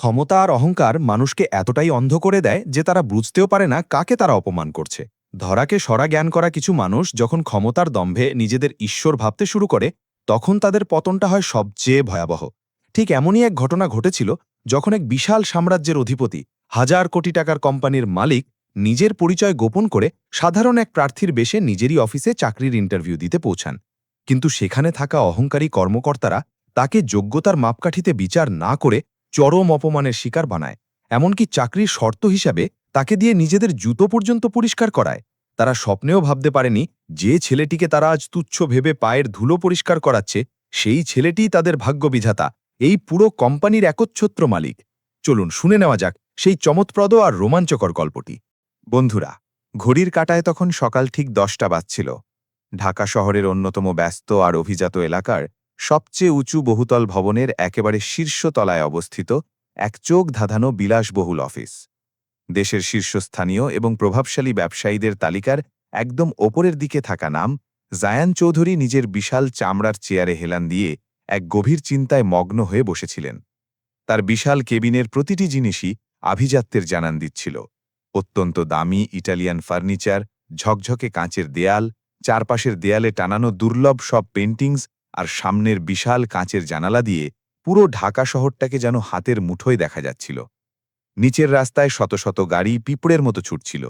ক্ষমতা আর অহংকার মানুষকে এতটাই অন্ধ করে দেয় যে তারা বুঝতেও পারে না কাকে তারা অপমান করছে। ধরাকে সরা জ্ঞান করা কিছু মানুষ যখন ক্ষমতার দম্ভে নিজেদের ঈশ্বর ভাবতে শুরু করে, তখন তাদের পতনটা হয় সবচেয়ে ভয়াবহ। ঠিক এমনই এক ঘটনা ঘটেছিল যখন এক বিশাল সাম্রাজ্যের অধিপতি, হাজার কোটি টাকার কোম্পানির মালিক, নিজের পরিচয় গোপন করে সাধারণ এক প্রার্থীর বেশে নিজেরই অফিসে চাকরির ইন্টারভিউ দিতে পৌঁছান। কিন্তু সেখানে থাকা অহংকারী কর্মকর্তারা তাকে যোগ্যতার মাপকাঠিতে বিচার না করে চরম অপমানের শিকার বানায়। এমনকি চাকরির শর্ত হিসাবে তাকে দিয়ে নিজেদের জুতো পর্যন্ত পরিষ্কার করায়। তারা স্বপ্নেও ভাবতে পারেনি যে ছেলেটিকে তারা আজ তুচ্ছ ভেবে পায়ের ধুলো পরিষ্কার করাচ্ছে, সেই ছেলেটিই তাদের ভাগ্যবিধাতা, এই পুরো কোম্পানির একচ্ছত্র মালিক। চলুন শুনে নেওয়া যাক সেই চমৎপ্রদ আর রোমাঞ্চকর গল্পটি। বন্ধুরা, ঘড়ির কাঁটায় তখন সকাল ঠিক 10টা বাজছিল। ঢাকা শহরের অন্যতম ব্যস্ত আর অভিজাত এলাকার সবচেয়ে উঁচু বহুতল ভবনের একেবারে শীর্ষতলায় অবস্থিত এক চোখ ধাঁধানো বিলাসবহুল অফিস। দেশের শীর্ষস্থানীয় এবং প্রভাবশালী ব্যবসায়ীদের তালিকার একদম ওপরের দিকে থাকা নাম জায়ান চৌধুরী নিজের বিশাল চামড়ার চেয়ারে হেলান দিয়ে এক গভীর চিন্তায় মগ্ন হয়ে বসেছিলেন। তার বিশাল কেবিনের প্রতিটি জিনিসই আভিজাত্যের জানান দিচ্ছিল। অত্যন্ত দামি ইটালিয়ান ফার্নিচার, ঝকঝকে কাঁচের দেয়াল, চারপাশের দেয়ালে টানানো দুর্লভ সব পেন্টিংস আর সামনের বিশাল কাঁচের জানালা দিয়ে পুরো ঢাকা শহরটাকে যেন হাতের মুঠোয় দেখা যাচ্ছিল। নিচের রাস্তায় শত শত গাড়ি পিঁপড়ের মতো ছুটছিল।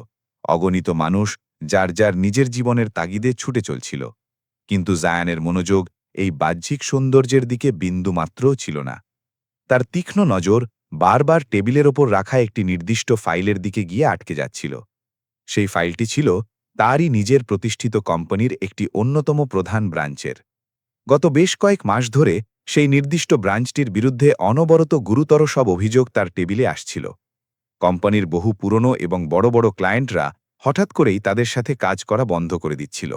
অগণিত মানুষ যার যার নিজের জীবনের তাগিদে ছুটে চলছিল। কিন্তু জায়ানের মনোযোগ এই বাহ্যিক সৌন্দর্যের দিকে বিন্দুমাত্রও ছিল না। তার তীক্ষ্ণ নজর বারবার টেবিলের ওপর রাখা একটি নির্দিষ্ট ফাইলের দিকে গিয়ে আটকে যাচ্ছিল। সেই ফাইলটি ছিল তারই নিজের প্রতিষ্ঠিত কোম্পানির একটি অন্যতম প্রধান ব্রাঞ্চের। গত বেশ কয়েক মাস ধরে সেই নির্দিষ্ট ব্রাঞ্চটির বিরুদ্ধে অনবরত গুরুতর সব অভিযোগ তার টেবিলে আসছিল। কোম্পানির বহু পুরনো এবং বড় বড় ক্লায়েন্টরা হঠাৎ করেই তাদের সাথে কাজ করা বন্ধ করে দিচ্ছিল।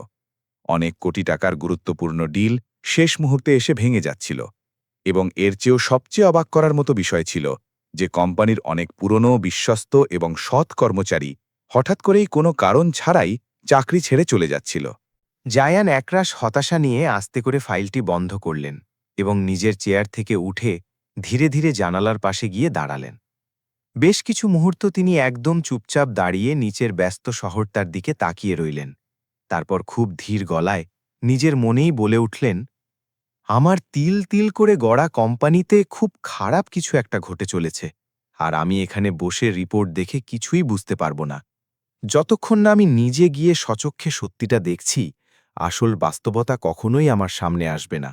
অনেক কোটি টাকার গুরুত্বপূর্ণ ডিল শেষ মুহূর্তে এসে ভেঙে যাচ্ছিল। এবং এর চেয়েও সবচেয়ে অবাক করার মতো বিষয় ছিল যে কোম্পানির অনেক পুরনো, বিশ্বস্ত এবং সৎ কর্মচারী হঠাৎ করেই কোনো কারণ ছাড়াই চাকরি ছেড়ে চলে যাচ্ছিল। জায়ান একরাশ হতাশা নিয়ে আস্তে করে ফাইলটি বন্ধ করলেন এবং নিজের চেয়ার থেকে উঠে ধীরে ধীরে জানালার পাশে গিয়ে দাঁড়ালেন। বেশ কিছু মুহূর্ত তিনি একদম চুপচাপ দাঁড়িয়ে নিচের ব্যস্ত শহরটার দিকে তাকিয়ে রইলেন। তারপর খুব ধীর গলায় নিজের মনেই বলে উঠলেন, আমার তিল তিল করে গড়া কোম্পানিতে খুব খারাপ কিছু একটা ঘটে চলেছে, আর আমি এখানে বসে রিপোর্ট দেখে কিছুই বুঝতে পারব না। যতক্ষণ না আমি নিজে গিয়ে সচক্ষে সত্যিটা দেখছি, আসল বাস্তবতা কখনোই আমার সামনে আসবে না।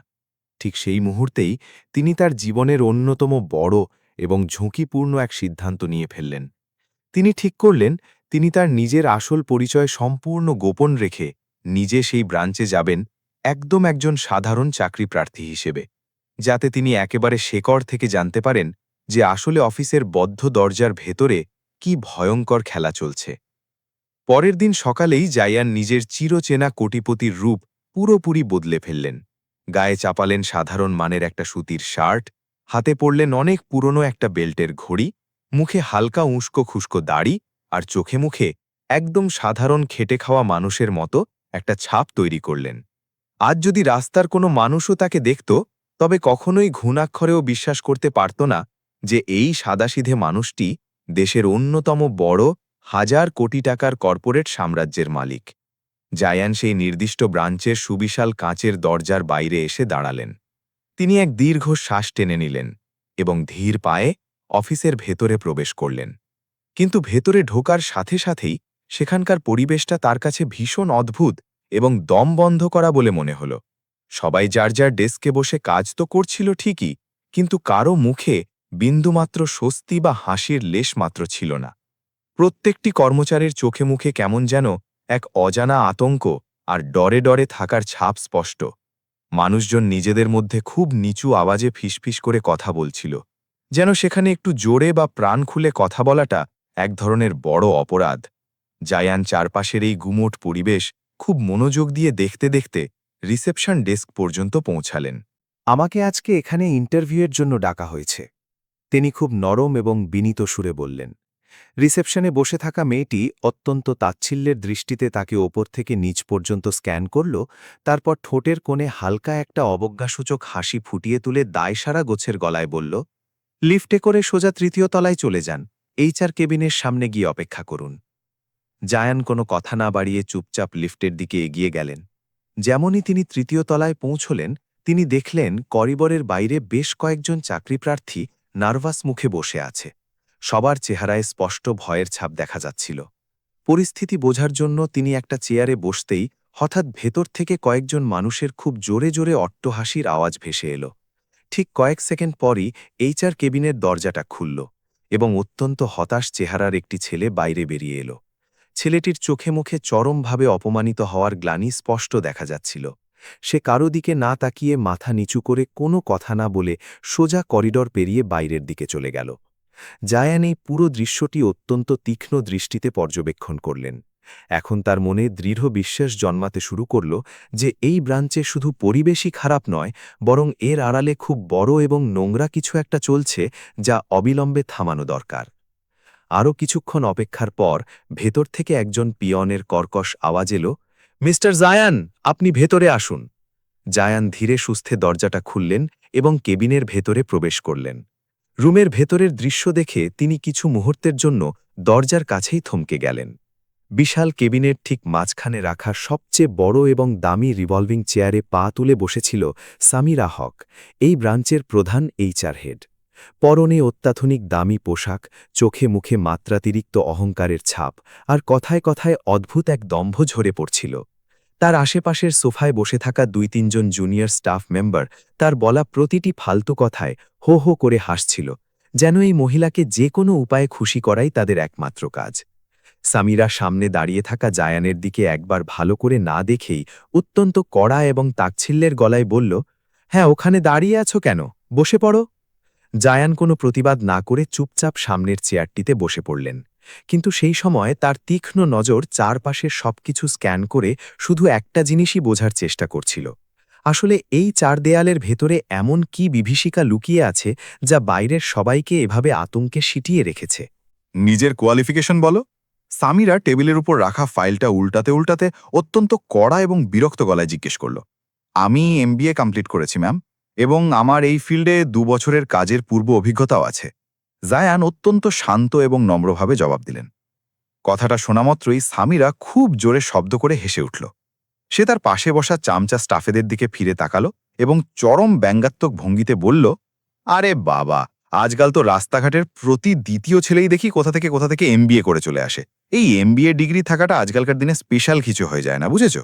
ঠিক সেই মুহূর্তেই তিনি তার জীবনের অন্যতম বড় এবং ঝুঁকিপূর্ণ এক সিদ্ধান্ত নিয়ে ফেললেন। তিনি ঠিক করলেন তিনি তার নিজের আসল পরিচয় সম্পূর্ণ গোপন রেখে নিজে সেই ব্রাঞ্চে যাবেন, একদম একজন সাধারণ চাকরি প্রার্থী হিসেবে, যাতে তিনি একেবারে শেকড় থেকে জানতে পারেন যে আসলে অফিসের বদ্ধ দরজার ভেতরে কি ভয়ঙ্কর খেলা চলছে। পরের দিন সকালেই জায়ান নিজের চিরচেনা কোটিপতির রূপ পুরোপুরি বদলে ফেললেন। গায়ে চাপালেন সাধারণ মানের একটা সুতির শার্ট, হাতে পড়লেন অনেক পুরনো একটা বেল্টের ঘড়ি, মুখে হালকা উস্কো খুস্কো দাড়ি, আর চোখে মুখে একদম সাধারণ খেটে খাওয়া মানুষের মতো একটা ছাপ তৈরি করলেন। আজ যদি রাস্তার কোনো মানুষও তাকে দেখত, তবে কখনোই ঘুণাক্ষরেও বিশ্বাস করতে পারত না যে এই সাদাসিধে মানুষটি দেশের অন্যতম বড় হাজার কোটি টাকার কর্পোরেট সাম্রাজ্যের মালিক। জায়ান সেই নির্দিষ্ট ব্রাঞ্চের সুবিশাল কাঁচের দরজার বাইরে এসে দাঁড়ালেন। তিনি এক দীর্ঘ শ্বাস টেনে নিলেন এবং ধীর পায়ে অফিসের ভেতরে প্রবেশ করলেন। কিন্তু ভেতরে ঢোকার সাথে সাথেই সেখানকার পরিবেশটা তার কাছে ভীষণ অদ্ভুত এবং দম বন্ধ করা বলে মনে হল। সবাই যার যার ডেস্কে বসে কাজ তো করছিল ঠিকই, কিন্তু কারও মুখে বিন্দুমাত্র স্বস্তি বা হাসির লেশ মাত্র ছিল না। প্রত্যেকটি কর্মচারীর চোখে মুখে কেমন যেন এক অজানা আতঙ্ক আর ডরে ডরে থাকার ছাপ স্পষ্ট। মানুষজন নিজেদের মধ্যে খুব নিচু আওয়াজে ফিসফিস করে কথা বলছিল, যেন সেখানে একটু জোরে বা প্রাণ খুলে কথা বলাটা এক ধরনের বড় অপরাধ। জায়ান চারপাশের এই গুমোট পরিবেশ খুব মনোযোগ দিয়ে দেখতে দেখতে রিসেপশন ডেস্ক পর্যন্ত পৌঁছালেন। আমাকে আজকে এখানে ইন্টারভিউয়ের জন্য ডাকা হয়েছে, তিনি খুব নরম এবং বিনীত সুরে বললেন। রিসেপশনে বসে থাকা মেয়েটি অত্যন্ত তাচ্ছিল্যের দৃষ্টিতে তাকে ওপর থেকে নিচ পর্যন্ত স্ক্যান করল, তারপর ঠোঁটের কোণে হালকা একটা অবজ্ঞাসূচক হাসি ফুটিয়ে তুলে দায়সারা গোছের গলায় বলল, লিফটে করে সোজা ৩য় তলায় চলে যান। এইচআর কেবিনের সামনে গিয়ে অপেক্ষা করুন। জায়ান কোনো কথা না বাড়িয়ে চুপচাপ লিফটের দিকে এগিয়ে গেলেন। যেমনই তিনি ৩য় তলায় পৌঁছলেন, তিনি দেখলেন করিডোরের বাইরে বেশ কয়েকজন চাকরিপ্রার্থী নার্ভাস মুখে বসে আছে। সবার চেহারায় স্পষ্ট ভয়ের ছাপ দেখা যাচ্ছিল। পরিস্থিতি বোঝার জন্য তিনি একটা চেয়ারে বসতেই হঠাৎ ভেতর থেকে কয়েকজন মানুষের খুব জোরে জোরে অট্টহাসির আওয়াজ ভেসে এলো। ঠিক কয়েক সেকেন্ড পরই এইচআর কেবিনের দরজাটা খুলল এবং অত্যন্ত হতাশ চেহারার একটি ছেলে বাইরে বেরিয়ে এলো। ছেলেটির চোখে মুখে চরমভাবে অপমানিত হওয়ার গ্লানি স্পষ্ট দেখা যাচ্ছিল। সে কারো দিকে না তাকিয়ে মাথা নিচু করে কোনো কথা না বলে সোজা করিডর পেরিয়ে বাইরের দিকে চলে গেল। জায়ান এই পুরো দৃশ্যটি অত্যন্ত তীক্ষ্ণ দৃষ্টিতে পর্যবেক্ষণ করলেন। এখন তার মনে দৃঢ় বিশ্বাস জন্মাতে শুরু করল যে এই ব্রাঞ্চে শুধু পরিবেশই খারাপ নয়, বরং এর আড়ালে খুব বড় এবং নোংরা কিছু একটা চলছে, যা অবিলম্বে থামানো দরকার। আরও কিছুক্ষণ অপেক্ষার পর ভেতর থেকে একজন পিয়নের কর্কশ আওয়াজ এলো, মিস্টার জায়ান, আপনি ভেতরে আসুন। জায়ান ধীরে সুস্থে দরজাটা খুললেন এবং কেবিনের ভেতরে প্রবেশ করলেন। রুমের ভেতরের দৃশ্য দেখে তিনি কিছু মুহূর্তের জন্য দরজার কাছেই থমকে গেলেন। বিশাল কেবিনের ঠিক মাঝখানে রাখা সবচেয়ে বড় এবং দামি রিভলভিং চেয়ারে পা তুলে বসেছিল সামিরা হক, এই ব্রাঞ্চের প্রধান এইচআর হেড। পরনে অত্যাধুনিক দামি পোশাক, চোখে মুখে মাত্রাতিরিক্ত অহংকারের ছাপ, আর কথায় কথায় অদ্ভুত এক দম্ভ ঝরে পড়ছিল। তার আশেপাশের সোফায় বসে থাকা ২-৩ জন জুনিয়র স্টাফ মেম্বার তার বলা প্রতিটি ফালতু কথায় হো হো করে হাসছিল, যেন এই মহিলাকে যে কোনো উপায়ে খুশি করাই তাদের একমাত্র কাজ। সামিরা সামনে দাঁড়িয়ে থাকা জায়ানের দিকে একবার ভালো করে না দেখেই অত্যন্ত কড়া এবং তাচ্ছিল্যের গলায় বলল, হ্যাঁ, ওখানে দাঁড়িয়ে আছো কেন? বসে পড়ো। জায়ান কোনো প্রতিবাদ না করে চুপচাপ সামনের চেয়ারটিতে বসে পড়লেন। কিন্তু সেই সময় তার তীক্ষ্ণ নজর চারপাশের সবকিছু স্ক্যান করে শুধু একটা জিনিসই বোঝার চেষ্টা করছিল। আসলে এই চার দেয়ালের ভেতরে এমন কি বিভীষিকা লুকিয়ে আছে যা বাইরের সবাইকে এভাবে আতঙ্কে সিটিয়ে রেখেছে। নিজের কোয়ালিফিকেশন বলো। সামিরা টেবিলের উপর রাখা ফাইলটা উল্টাতে উল্টাতে অত্যন্ত কড়া এবং বিরক্ত গলায় জিজ্ঞেস করল, আমি এমবিএ কমপ্লিট করেছি ম্যাম, এবং আমার এই ফিল্ডে ২ বছরের কাজের পূর্ব অভিজ্ঞতাও আছে। জায়ান অত্যন্ত শান্ত এবং নম্রভাবে জবাব দিলেন। কথাটা শোনামাত্রই সামিরা খুব জোরে শব্দ করে হেসে উঠল। সে তার পাশে বসা চামচা স্টাফেদের দিকে ফিরে তাকালো এবং চরম ব্যঙ্গাত্মক ভঙ্গিতে বলল, আরে বাবা, আজকাল তো রাস্তাঘাটের প্রতি দ্বিতীয় ছেলেই দেখি কোথা থেকে এমবিএ করে চলে আসে। এই এমবিএ ডিগ্রি থাকাটা আজকালকার দিনে স্পেশাল কিছু হয়ে যায় না, বুঝেছ?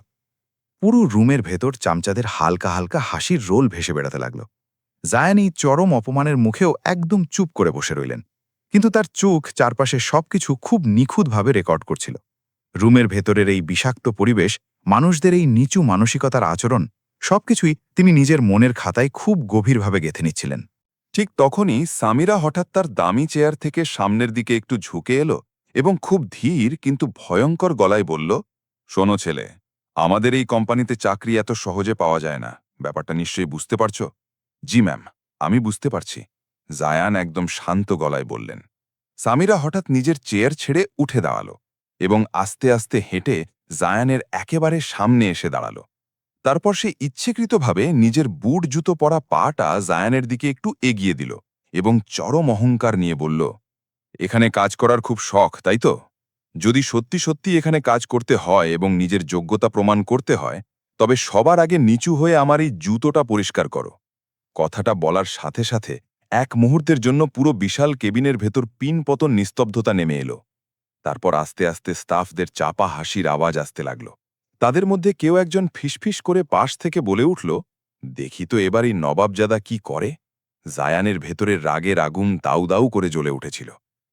পুরো রুমের ভেতর চামচাদের হালকা হালকা হাসির রোল ভেসে বেড়াতে লাগল। জায়ান এই চরম অপমানের মুখেও একদম চুপ করে বসে রইলেন, কিন্তু তার চোখ চারপাশে সবকিছু খুব নিখুঁতভাবে রেকর্ড করছিল। রুমের ভেতরের এই বিষাক্ত পরিবেশ, মানুষদের এই নিচু মানসিকতার আচরণ, সবকিছুই তিনি নিজের মনের খাতায় খুব গভীরভাবে গেঁথে নিচ্ছিলেন। ঠিক তখনই সামিরা হঠাৎ তার দামি চেয়ার থেকে সামনের দিকে একটু ঝুঁকে এলো এবং খুব ধীর কিন্তু ভয়ঙ্কর গলায় বলল, শোনো ছেলে, আমাদের এই কোম্পানিতে চাকরি এত সহজে পাওয়া যায় না। ব্যাপারটা নিশ্চয়ই বুঝতে পারছো? জি ম্যাম, আমি বুঝতে পারছি, জায়ান একদম শান্ত গলায় বললেন। সামিরা হঠাৎ নিজের চেয়ার ছেড়ে উঠে দাঁড়ালো এবং আস্তে আস্তে হেঁটে জায়ানের একেবারে সামনে এসে দাঁড়ালো। তারপর সে ইচ্ছেকৃতভাবে নিজের বুট জুতো পরা পাটা জায়ানের দিকে একটু এগিয়ে দিল এবং চরম অহংকার নিয়ে বলল, এখানে কাজ করার খুব শখ, তাই তো? যদি সত্যি সত্যি এখানে কাজ করতে হয় এবং নিজের যোগ্যতা প্রমাণ করতে হয়, তবে সবার আগে নিচু হয়ে আমার এই জুতোটা পরিষ্কার করো। কথাটা বলার সাথে সাথে এক মুহূর্তের জন্য পুরো বিশাল কেবিনের ভেতর পিনপতন নিস্তব্ধতা নেমে এলো। তারপর আস্তে আস্তে স্টাফদের চাপা হাসির আওয়াজ আসতে লাগল। তাদের মধ্যে কেউ একজন ফিসফিস করে পাশ থেকে বলে উঠল, দেখি তো এবার এই নবাবজাদা কি করে। জায়ানের ভেতরের রাগের আগুন দাউ দাউ করে জ্বলে উঠেছিল।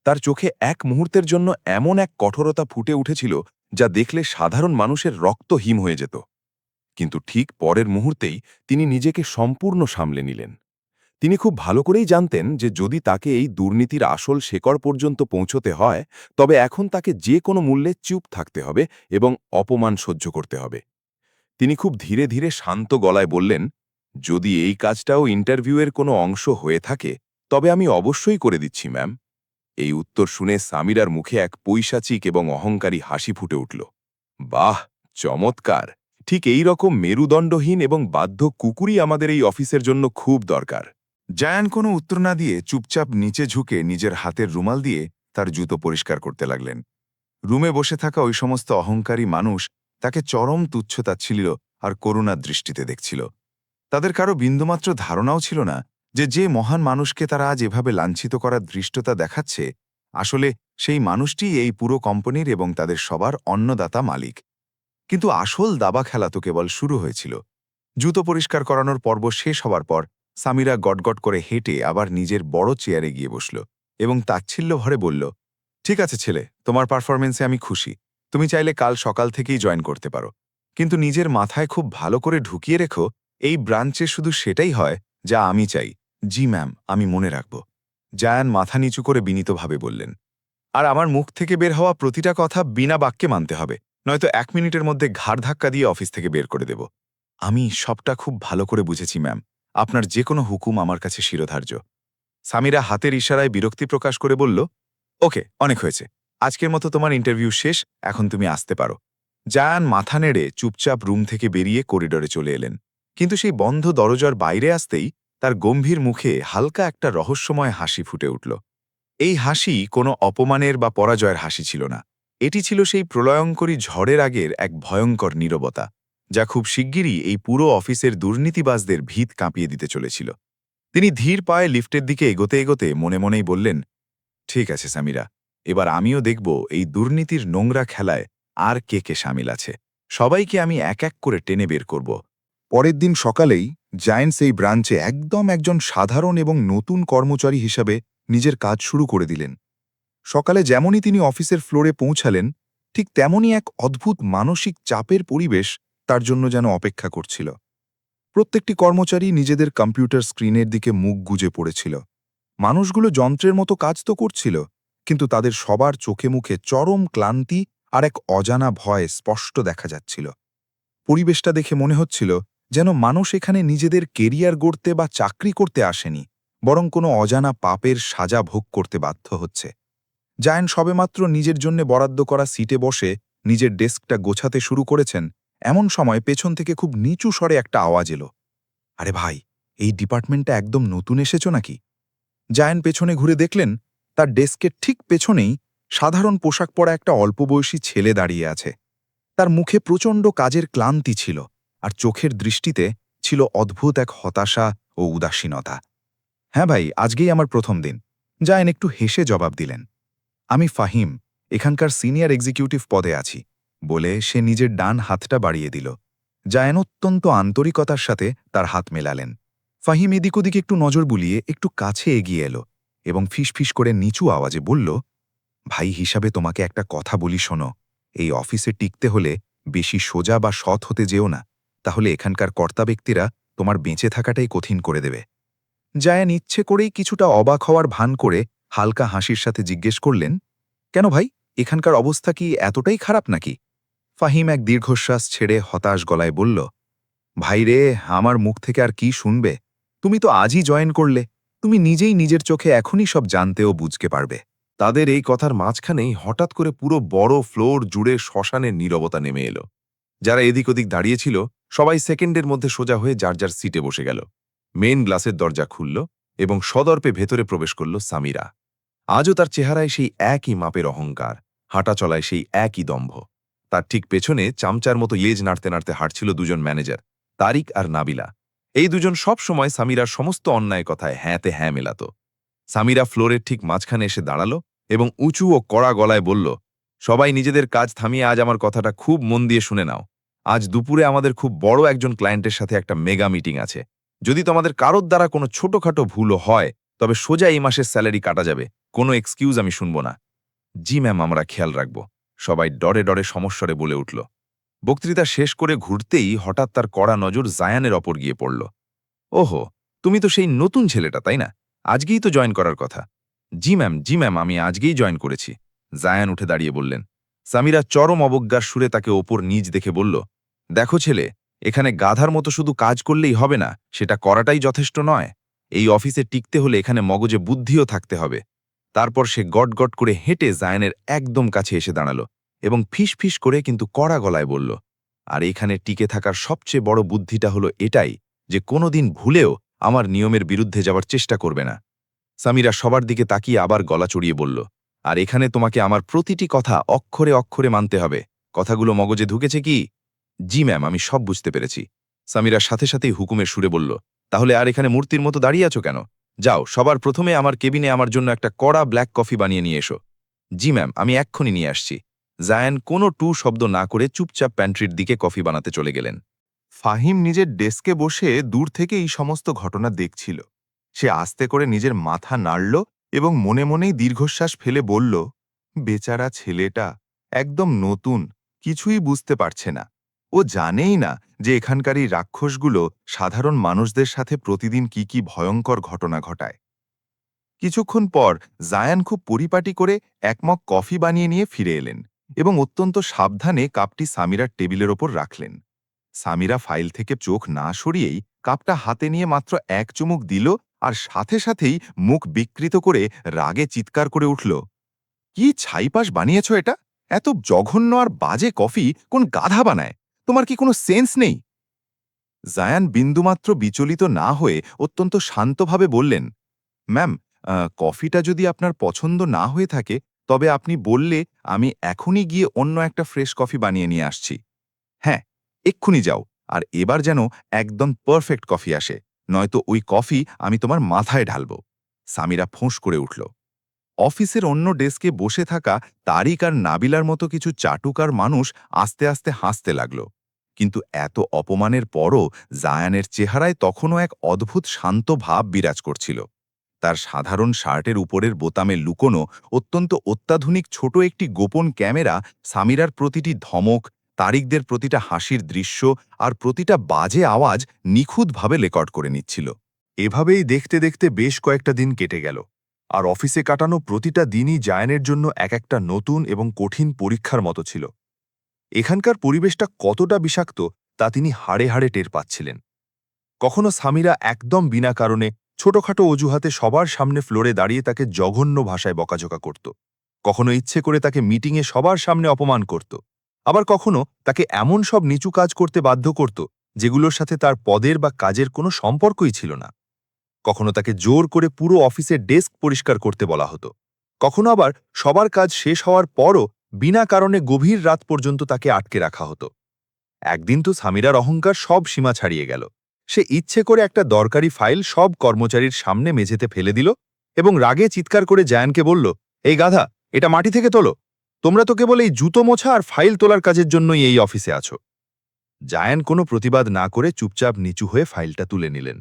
তার চোখে এক মুহূর্তের জন্য এমন এক কঠোরতা ফুটে উঠেছিল যা দেখলে সাধারণ মানুষের রক্ত হিম হয়ে যেত। কিন্তু ঠিক পরের মুহূর্তেই তিনি নিজেকে সম্পূর্ণ সামলে নিলেন। তিনি খুব ভালো করেই জানতেন যে যদি তাকে এই দুর্নীতির আসল শেকড় পর্যন্ত পৌঁছতে হয়, তবে এখন তাকে যে কোনো মূল্যে চুপ থাকতে হবে এবং অপমান সহ্য করতে হবে। তিনি খুব ধীরে ধীরে শান্ত গলায় বললেন, যদি এই কাজটাও ইন্টারভিউয়ের কোনো অংশ হয়ে থাকে, তবে আমি অবশ্যই করে দিচ্ছি ম্যাম। এই উত্তর শুনে সামিরার মুখে এক পৈশাচিক এবং অহংকারী হাসি ফুটে উঠল। বাহ, চমৎকার! ঠিক এই রকম মেরুদণ্ডহীন এবং বাধ্য কুকুরই আমাদের এই অফিসের জন্য খুব দরকার। জায়ান কোনো উত্তর না দিয়ে চুপচাপ নিচে ঝুঁকে নিজের হাতের রুমাল দিয়ে তার জুতো পরিষ্কার করতে লাগলেন। রুমে বসে থাকা ওই সমস্ত অহংকারী মানুষ তাকে চরম তুচ্ছতাচ্ছিল্য আর করুণার দৃষ্টিতে দেখছিল। তাদের কারো বিন্দুমাত্র ধারণাও ছিল না যে মহান মানুষকে তারা আজ এভাবে লাঞ্ছিত করার ধৃষ্টতা দেখাচ্ছে, আসলে সেই মানুষটি এই পুরো কোম্পানির এবং তাদের সবার অন্নদাতা মালিক। কিন্তু আসল দাবা খেলা তো কেবল শুরু হয়েছিল। জুতো পরিষ্কার করানোর পর্ব শেষ হওয়ার পর সামিরা গটগট করে হেঁটে আবার নিজের বড় চেয়ারে গিয়ে বসল এবং তাচ্ছিল্য ভরে বলল, ঠিক আছে ছেলে, তোমার পারফরমেন্সে আমি খুশি। তুমি চাইলে কাল সকাল থেকেই জয়েন করতে পারো, কিন্তু নিজের মাথায় খুব ভালো করে ঢুকিয়ে রেখো, এই ব্রাঞ্চে শুধু সেটাই হয় যা আমি চাই। জি ম্যাম, আমি মনে রাখব। জায়ান মাথা নিচু করে বিনীতভাবে বললেন। আর আমার মুখ থেকে বের হওয়া প্রতিটা কথা বিনা বাক্যে মানতে হবে, নয়তো 1 মিনিটের মধ্যে ঘাড় ধাক্কা দিয়ে অফিস থেকে বের করে দেব। আমি সবটা খুব ভালো করে বুঝেছি ম্যাম, আপনার যে কোনো হুকুম আমার কাছে শিরোধার্য। সামিরা হাতের ইশারায় বিরক্তি প্রকাশ করে বলল, ওকে, অনেক হয়েছে, আজকের মতো তোমার ইন্টারভিউ শেষ, এখন তুমি আসতে পারো। জায়ান মাথা নেড়ে চুপচাপ রুম থেকে বেরিয়ে করিডোরে চলে এলেন, কিন্তু সেই বন্ধ দরজার বাইরে আসতেই তার গম্ভীর মুখে হালকা একটা রহস্যময় হাসি ফুটে উঠল। এই হাসি কোনো অপমানের বা পরাজয়ের হাসি ছিল না, এটি ছিল সেই প্রলয়ঙ্করী ঝড়ের আগের এক ভয়ঙ্কর নীরবতা, যা খুব শিগগিরই এই পুরো অফিসের দুর্নীতিবাজদের ভিত কাঁপিয়ে দিতে চলেছিল। তিনি ধীর পায়ে লিফটের দিকে এগোতে এগোতে মনে মনেই বললেন, ঠিক আছে সামিরা, এবার আমিও দেখব এই দুর্নীতির নোংরা খেলায় আর কে কে সামিল আছে। সবাইকে আমি এক এক করে টেনে বের করব। পরের দিন সকালেই জায়েন্টস এই ব্রাঞ্চে একদম একজন সাধারণ এবং নতুন কর্মচারী হিসাবে নিজের কাজ শুরু করে দিলেন। সকালে যেমনই তিনি অফিসের ফ্লোরে পৌঁছালেন, ঠিক তেমনই এক অদ্ভুত মানসিক চাপের পরিবেশ তার জন্য যেন অপেক্ষা করছিল। প্রত্যেকটি কর্মচারী নিজেদের কম্পিউটার স্ক্রিনের দিকে মুখ গুজে পড়েছিল। মানুষগুলো যন্ত্রের মতো কাজ তো করছিল, কিন্তু তাদের সবার চোখে মুখে চরম ক্লান্তি আর এক অজানা ভয় স্পষ্ট দেখা যাচ্ছিল। পরিবেশটা দেখে মনে হচ্ছিল যেন মানুষ এখানে নিজেদের কেরিয়ার গড়তে বা চাকরি করতে আসেনি, বরং কোনো অজানা পাপের সাজা ভোগ করতে বাধ্য হচ্ছে। জায়ান সবেমাত্র নিজের জন্য বরাদ্দ করা সিটে বসে নিজের ডেস্কটা গোছাতে শুরু করেছেন, এমন সময় পেছন থেকে খুব নিচু স্বরে একটা আওয়াজ এলো, আরে ভাই, এই ডিপার্টমেন্টটা একদম নতুন এসেছো নাকি? জায়ান পেছনে ঘুরে দেখলেন তার ডেস্কের ঠিক পেছনেই সাধারণ পোশাক পরা একটা অল্পবয়সী ছেলে দাঁড়িয়ে আছে। তার মুখে প্রচণ্ড কাজের ক্লান্তি ছিল, আর চোখের দৃষ্টিতে ছিল অদ্ভুত এক হতাশা ও উদাসীনতা। হ্যাঁ ভাই, আজকেই আমার প্রথম দিন, জায়ান একটু হেসে জবাব দিলেন। আমি ফাহিম, এখানকার সিনিয়র এক্সিকিউটিভ পদে আছি, বলে সে নিজের ডান হাতটা বাড়িয়ে দিল। জায়ান অত্যন্ত আন্তরিকতার সাথে তার হাত মেলালেন। ফাহিম এদিক ওদিক একটু নজর বুলিয়ে একটু কাছে এগিয়ে এলো এবং ফিসফিস করে নিচু আওয়াজে বলল, ভাই হিসাবে তোমাকে একটা কথা বলি শোনো, এই অফিসে টিকতে হলে বেশি সোজা বা সৎ হতে যেও না, তাহলে এখানকার কর্তা ব্যক্তিরা তোমার বেঁচে থাকাটাই কঠিন করে দেবে। জায়ান ইচ্ছে করেই কিছুটা অবাক হওয়ার ভান করে হালকা হাসির সাথে জিজ্ঞেস করলেন, কেন ভাই, এখানকার অবস্থা কি এতটাই খারাপ নাকি? ফাহিম এক দীর্ঘশ্বাস ছেড়ে হতাশ গলায় বলল, ভাই রে, আমার মুখ থেকে আর কি শুনবে? তুমি তো আজই জয়েন করলে, তুমি নিজেই নিজের চোখে এখনই সব জানতে ও বুঝতে পারবে। তাদের এই কথার মাঝখানেই হঠাৎ করে পুরো বড় ফ্লোর জুড়ে শ্মশানের নীরবতা নেমে এলো। যারা এদিক ওদিক দাঁড়িয়েছিল সবাই সেকেন্ডের মধ্যে সোজা হয়ে যার যার সিটে বসে গেল। মেন গ্লাসের দরজা খুলল এবং সদর্পে ভেতরে প্রবেশ করল সামিরা। আজও তার চেহারায় সেই একই মাপের অহংকার, হাঁটা চলায় সেই একই দম্ভ। তার ঠিক পেছনে চামচার মতো লেজ নাড়তে নাড়তে হাঁটছিল দুজন ম্যানেজার, তারিক আর নাবিলা। এই দুজন সব সময় সামিরার সমস্ত অন্যায় কথায় হ্যাঁতে হ্যাঁ মেলাত। সামিরা ফ্লোরের ঠিক মাঝখানে এসে দাঁড়ালো এবং উঁচু ও কড়া গলায় বলল, সবাই নিজেদের কাজ থামিয়ে আজ আমার কথাটা খুব মন দিয়ে শুনে নাও। আজ দুপুরে আমাদের খুব বড় একজন ক্লায়েন্টের সাথে একটা মেগা মিটিং আছে। যদি তোমাদের কারোর দ্বারা কোনো ছোটখাটো ভুলও হয়, তবে সোজা এই মাসের স্যালারি কাটা যাবে, কোনো এক্সকিউজ আমি শুনব না। জি ম্যাম, আমরা খেয়াল রাখব, সবাই ডরে ডরে সমস্বরে বলে উঠল। বক্তৃতা শেষ করে ঘুরতেই হঠাৎ তার কড়া নজর জায়ানের ওপর গিয়ে পড়ল। ওহো, তুমি তো সেই নতুন ছেলেটা, তাই না? আজকেই তো জয়েন করার কথা। জি ম্যাম, আমি আজকেই জয়েন করেছি। জায়ান উঠে দাঁড়িয়ে বললেন। সামিরা চরম অবজ্ঞার সুরে তাকে ওপর নিচ দেখে বলল, দেখো ছেলে, এখানে গাধার মতো শুধু কাজ করলেই হবে না, সেটা করাটাই যথেষ্ট নয়। এই অফিসে টিকতে হলে এখানে মগজে বুদ্ধিও থাকতে হবে। তারপর সে গট গট করে হেঁটে জায়ানের একদম কাছে এসে দাঁড়ালো এবং ফিস ফিস করে কিন্তু কড়া গলায় বলল, আর এখানে টিকে থাকার সবচেয়ে বড় বুদ্ধিটা হলো এটাই যে কোনোদিন ভুলেও আমার নিয়মের বিরুদ্ধে যাওয়ার চেষ্টা করবে না। সামিরা সবার দিকে তাকিয়ে আবার গলা চড়িয়ে বলল, আর এখানে তোমাকে আমার প্রতিটি কথা অক্ষরে অক্ষরে মানতে হবে। কথাগুলো মগজে ঢুকেছে কি? জি ম্যাম, আমি সব বুঝতে পেরেছি। সামিরা সাথে সাথেই হুকুমের সুরে বলল, তাহলে আর এখানে মূর্তির মতো দাঁড়িয়ে আছো কেন? যাও, সবার প্রথমে আমার কেবিনে আমার জন্য একটা কড়া ব্ল্যাক কফি বানিয়ে নিয়ে এসো। জি ম্যাম, আমি এক্ষুনি নিয়ে আসছি। জায়ান কোনো টু শব্দ না করে চুপচাপ প্যান্ট্রির দিকে কফি বানাতে চলে গেলেন। ফাহিম নিজের ডেস্কে বসে দূর থেকে এই সমস্ত ঘটনা দেখছিল। সে আস্তে করে নিজের মাথা নাড়ল এবং মনে মনেই দীর্ঘশ্বাস ফেলে বলল, বেচারা ছেলেটা একদম নতুন, কিছুই বুঝতে পারছে না। ও জানেই না যে এখানকার এই রাক্ষসগুলো সাধারণ মানুষদের সাথে প্রতিদিন কি কি ভয়ঙ্কর ঘটনা ঘটায়। কিছুক্ষণ পর জায়ান খুব পরিপাটি করে এক মগ কফি বানিয়ে নিয়ে ফিরে এলেন এবং অত্যন্ত সাবধানে কাপটি সামিরার টেবিলের ওপর রাখলেন। সামিরা ফাইল থেকে চোখ না সরিয়েই কাপটা হাতে নিয়ে মাত্র এক চুমুক দিল আর সাথে সাথেই মুখ বিকৃত করে রাগে চিৎকার করে উঠল, কি ছাইপাশ বানিয়েছ এটা? এত জঘন্য আর বাজে কফি কোন গাধা বানায়? তোমার কি কোনো সেন্স নেই? জায়ান বিন্দুমাত্র বিচলিত না হয়ে অত্যন্ত শান্তভাবে বললেন, ম্যাম, কফিটা যদি আপনার পছন্দ না হয়ে থাকে তবে আপনি বললে আমি এখনই গিয়ে অন্য একটা ফ্রেশ কফি বানিয়ে নিয়ে আসছি। হ্যাঁ, এক্ষুনি যাও, আর এবার যেন একদম পারফেক্ট কফি আসে, নয়তো ওই কফি আমি তোমার মাথায় ঢালব। সামিরা ফোঁস করে উঠল। অফিসের অন্য ডেস্কে বসে থাকা তারিক আর নাবিলার মতো কিছু চাটুকার মানুষ আস্তে আস্তে হাসতে লাগল। কিন্তু এত অপমানের পরও জায়ানের চেহারায় তখনও এক অদ্ভুত শান্ত ভাব বিরাজ করছিল। তার সাধারণ শার্টের উপরের বোতামে লুকোনো অত্যন্ত অত্যাধুনিক ছোট একটি গোপন ক্যামেরা সামিরার প্রতিটি ধমক, তারিকদের প্রতিটা হাসির দৃশ্য আর প্রতিটা বাজে আওয়াজ নিখুঁতভাবে রেকর্ড করে নিচ্ছিল। এভাবেই দেখতে দেখতে বেশ কয়েকটা দিন কেটে গেল, আর অফিসে কাটানো প্রতিটা দিনই জায়ানের জন্য এক একটা নতুন এবং কঠিন পরীক্ষার মতো ছিল। এখানকার পরিবেশটা কতটা বিষাক্ত তা তিনি হাড়ে হাড়ে টের পাচ্ছিলেন। কখনো সামিরা একদম বিনা কারণে ছোটখাটো অজুহাতে সবার সামনে ফ্লোরে দাঁড়িয়ে তাকে জঘন্য ভাষায় বকাঝকা করত। কখনো ইচ্ছে করে তাকে মিটিংয়ে সবার সামনে অপমান করত। আবার কখনো তাকে এমন সব নিচু কাজ করতে বাধ্য করত যেগুলোর সাথে তার পদের বা কাজের কোনো সম্পর্কই ছিল না। কখনো তাকে জোর করে পুরো অফিসের ডেস্ক পরিষ্কার করতে বলা হতো। কখনো আবার সবার কাজ শেষ হওয়ার পরও বিনা কারণে গভীর রাত পর্যন্ত তাকে আটকে রাখা হতো। একদিন তো সামিরার অহংকার সব সীমা ছাড়িয়ে গেল। সে ইচ্ছে করে একটা দরকারি ফাইল সব কর্মচারীর সামনে মেঝেতে ফেলে দিল এবং রাগে চিৎকার করে জায়ানকে বলল, এই গাধা, এটা মাটি থেকে তোলো। তোমরা তো কেবল এই জুতো মোছা আর ফাইল তোলার কাজের জন্যই এই অফিসে আছো। জায়ান কোনো প্রতিবাদ না করে চুপচাপ নিচু হয়ে ফাইলটা তুলে নিলেন।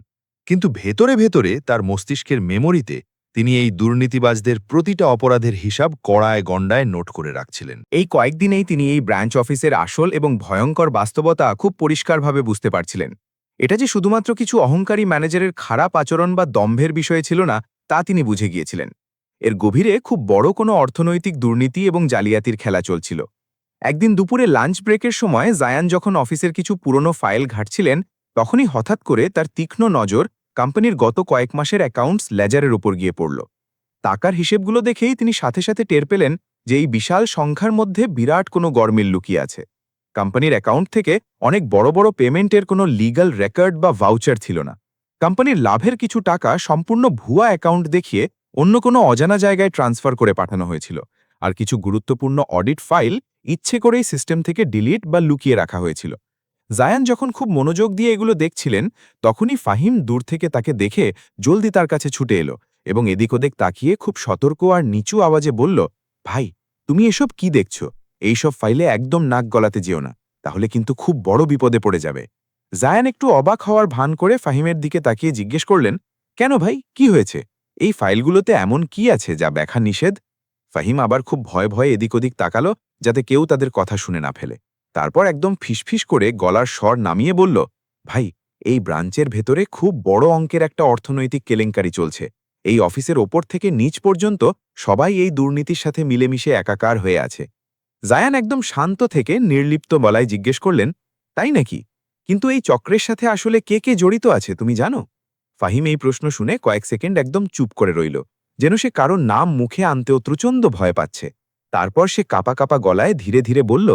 কিন্তু ভেতরে ভেতরে তার মস্তিষ্কের মেমোরিতে তিনি এই দুর্নীতিবাজদের প্রতিটা অপরাধের হিসাব কড়ায় গণ্ডায় নোট করে রাখছিলেন। এই কয়েকদিনেই তিনি এই ব্রাঞ্চ অফিসের আসল এবং ভয়ঙ্কর বাস্তবতা খুব পরিষ্কারভাবে বুঝতে পারছিলেন। এটা যে শুধুমাত্র কিছু অহংকারী ম্যানেজারের খারাপ আচরণ বা দম্ভের বিষয়ে ছিল না, তা তিনি বুঝে গিয়েছিলেন। এর গভীরে খুব বড় কোনো অর্থনৈতিক দুর্নীতি এবং জালিয়াতির খেলা চলছিল। একদিন দুপুরে লাঞ্চ ব্রেকের সময় জায়ান যখন অফিসের কিছু পুরনো ফাইল ঘাঁটছিলেন, তখনই হঠাৎ করে তার তীক্ষ্ণ নজর কোম্পানির গত কয়েক মাসের অ্যাকাউন্টস লেজারের উপর গিয়ে পড়ল। টাকার হিসেবগুলো দেখেই তিনি সাথে সাথে টের পেলেন যে এই বিশাল সংখ্যার মধ্যে বিরাট কোনো গরমিল লুকিয়ে আছে। কোম্পানির অ্যাকাউন্ট থেকে অনেক বড় বড় পেমেন্টের কোনো লিগ্যাল রেকর্ড বা ভাউচার ছিল না। কোম্পানির লাভের কিছু টাকা সম্পূর্ণ ভুয়া অ্যাকাউন্ট দেখিয়ে অন্য কোনো অজানা জায়গায় ট্রান্সফার করে পাঠানো হয়েছিল, আর কিছু গুরুত্বপূর্ণ অডিট ফাইল ইচ্ছে করেই সিস্টেম থেকে ডিলিট বা লুকিয়ে রাখা হয়েছিল। জায়ান যখন খুব মনোযোগ দিয়ে এগুলো দেখছিলেন, তখনই ফাহিম দূর থেকে তাকে দেখে জলদি তার কাছে ছুটে এলো এবং এদিক ওদিক তাকিয়ে খুব সতর্ক আর নিচু আওয়াজে বলল, ভাই, তুমি এসব কি দেখছ? এইসব ফাইলে একদম নাক গলাতে যেও না, তাহলে কিন্তু খুব বড় বিপদে পড়ে যাবে। জায়ান একটু অবাক হওয়ার ভান করে ফাহিমের দিকে তাকিয়ে জিজ্ঞেস করলেন, কেন ভাই, কি হয়েছে? এই ফাইলগুলোতে এমন কি আছে যা ব্যাখ্যা নিষেধ? ফাহিম আবার খুব ভয়ে ভয়ে এদিক ওদিক তাকালো যাতে কেউ তাদের কথা শুনে না ফেলে। তারপর একদম ফিসফিস করে গলার স্বর নামিয়ে বলল, ভাই, এই ব্রাঞ্চের ভেতরে খুব বড় অঙ্কের একটা অর্থনৈতিক কেলেঙ্কারি চলছে। এই অফিসের ওপর থেকে নিচ পর্যন্ত সবাই এই দুর্নীতির সাথে মিলেমিশে একাকার হয়ে আছে। জায়ান একদম শান্ত থেকে নির্লিপ্ত গলায় জিজ্ঞেস করলেন, তাই নাকি? কিন্তু এই চক্রের সাথে আসলে কে কে জড়িত আছে তুমি জানো? ফাহিম এই প্রশ্ন শুনে কয়েক সেকেন্ড একদম চুপ করে রইল, যেন সে কারো নাম মুখে আনতেও প্রচণ্ড ভয় পাচ্ছে। তারপর সে কাপা কাপা গলায় ধীরে ধীরে বলল,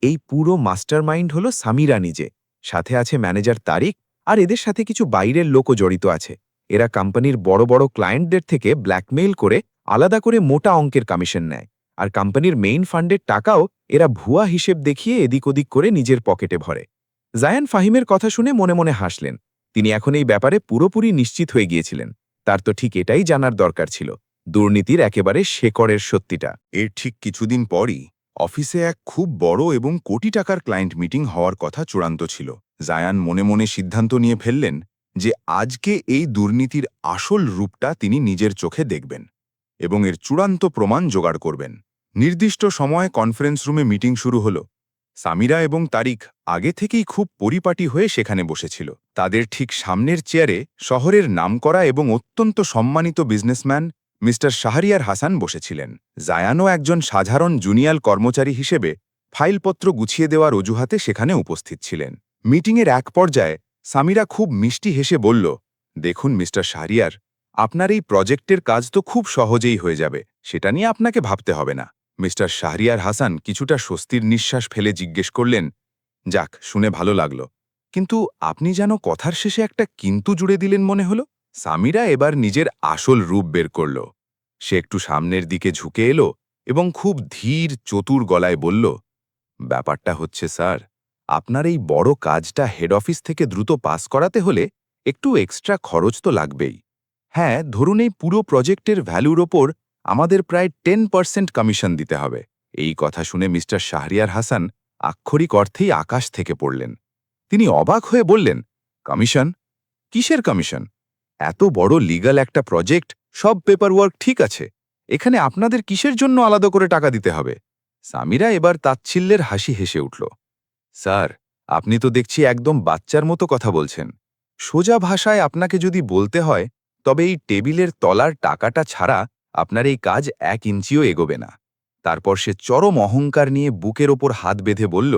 এই পুরো মাস্টারমাইন্ড হলো সামিরা নিজে, সাথে আছে ম্যানেজার তারিক আর এদের সাথে কিছু বাইরের লোকও জড়িত আছে। এরা কোম্পানির বড় বড় ক্লায়েন্টদের থেকে ব্ল্যাকমেইল করে আলাদা করে মোটা অঙ্কের কমিশন নেয়, আর কোম্পানির মেইন ফান্ডের টাকাও এরা ভুয়া হিসেব দেখিয়ে এদিক ওদিক করে নিজের পকেটে ভরে। জায়ান ফাহিমের কথা শুনে মনে মনে হাসলেন। তিনি এখন এই ব্যাপারে পুরোপুরি নিশ্চিত হয়ে গিয়েছিলেন। তার তো ঠিক এটাই জানার দরকার ছিল, দুর্নীতির একেবারে শেকড়ের সত্যিটা। এর ঠিক কিছুদিন পরই অফিসে এক খুব বড় এবং কোটি টাকার ক্লায়েন্ট মিটিং হওয়ার কথা চূড়ান্ত ছিল। জায়ান মনে মনে সিদ্ধান্ত নিয়ে ফেললেন যে আজকে এই দুর্নীতির আসল রূপটা তিনি নিজের চোখে দেখবেন এবং এর চূড়ান্ত প্রমাণ জোগাড় করবেন। নির্দিষ্ট সময়ে কনফারেন্স রুমে মিটিং শুরু হলো। সামিরা এবং তারিক আগে থেকেই খুব পরিপাটি হয়ে সেখানে বসেছিল। তাদের ঠিক সামনের চেয়ারে শহরের নামকরা এবং অত্যন্ত সম্মানিত বিজনেসম্যান মিস্টার শাহরিয়ার হাসান বসেছিলেন। জায়ানও একজন সাধারণ জুনিয়র কর্মচারী হিসেবে ফাইলপত্র গুছিয়ে দেওয়ার অজুহাতে সেখানে উপস্থিত ছিলেন। মিটিংয়ের এক পর্যায়ে সামিরা খুব মিষ্টি হেসে বলল, দেখুন মিস্টার শাহরিয়ার, আপনার এই প্রজেক্টের কাজ তো খুব সহজেই হয়ে যাবে, সেটা নিয়ে আপনাকে ভাবতে হবে না। মিস্টার শাহরিয়ার হাসান কিছুটা স্বস্তির নিঃশ্বাস ফেলে জিজ্ঞেস করলেন, যাক, শুনে ভালো লাগলো, কিন্তু আপনি যেন কথার শেষে একটা কিন্তু জুড়ে দিলেন মনে হলো। সামিরা এবার নিজের আসল রূপ বের করল। সে একটু সামনের দিকে ঝুঁকে এলো এবং খুব ধীর চতুর গলায় বলল, ব্যাপারটা হচ্ছে স্যার, আপনার এই বড় কাজটা হেড অফিস থেকে দ্রুত পাস করাতে হলে একটু এক্সট্রা খরচ তো লাগবেই। হ্যাঁ, ধরুন এই পুরো প্রজেক্টের ভ্যালুর ওপর আমাদের প্রায় 10% কমিশন দিতে হবে। এই কথা শুনে মিস্টার শাহরিয়ার হাসান আক্ষরিক অর্থেই আকাশ থেকে পড়লেন। তিনি অবাক হয়ে বললেন, কমিশন? কিসের কমিশন? এত বড় লিগ্যাল একটা প্রজেক্ট, সব পেপারওয়ার্ক ঠিক আছে, এখানে আপনাদের কিসের জন্য আলাদা করে টাকা দিতে হবে? সামিরা এবার তাচ্ছিল্যের হাসি হেসে উঠল। স্যার, আপনি তো দেখছি একদম বাচ্চার মতো কথা বলছেন। সোজা ভাষায় আপনাকে যদি বলতে হয়, তবে এই টেবিলের তলার টাকাটা ছাড়া আপনার এই কাজ 1 ইঞ্চিও এগোবে না। তারপর সে চরম অহংকার নিয়ে বুকের ওপর হাত বেঁধে বলল,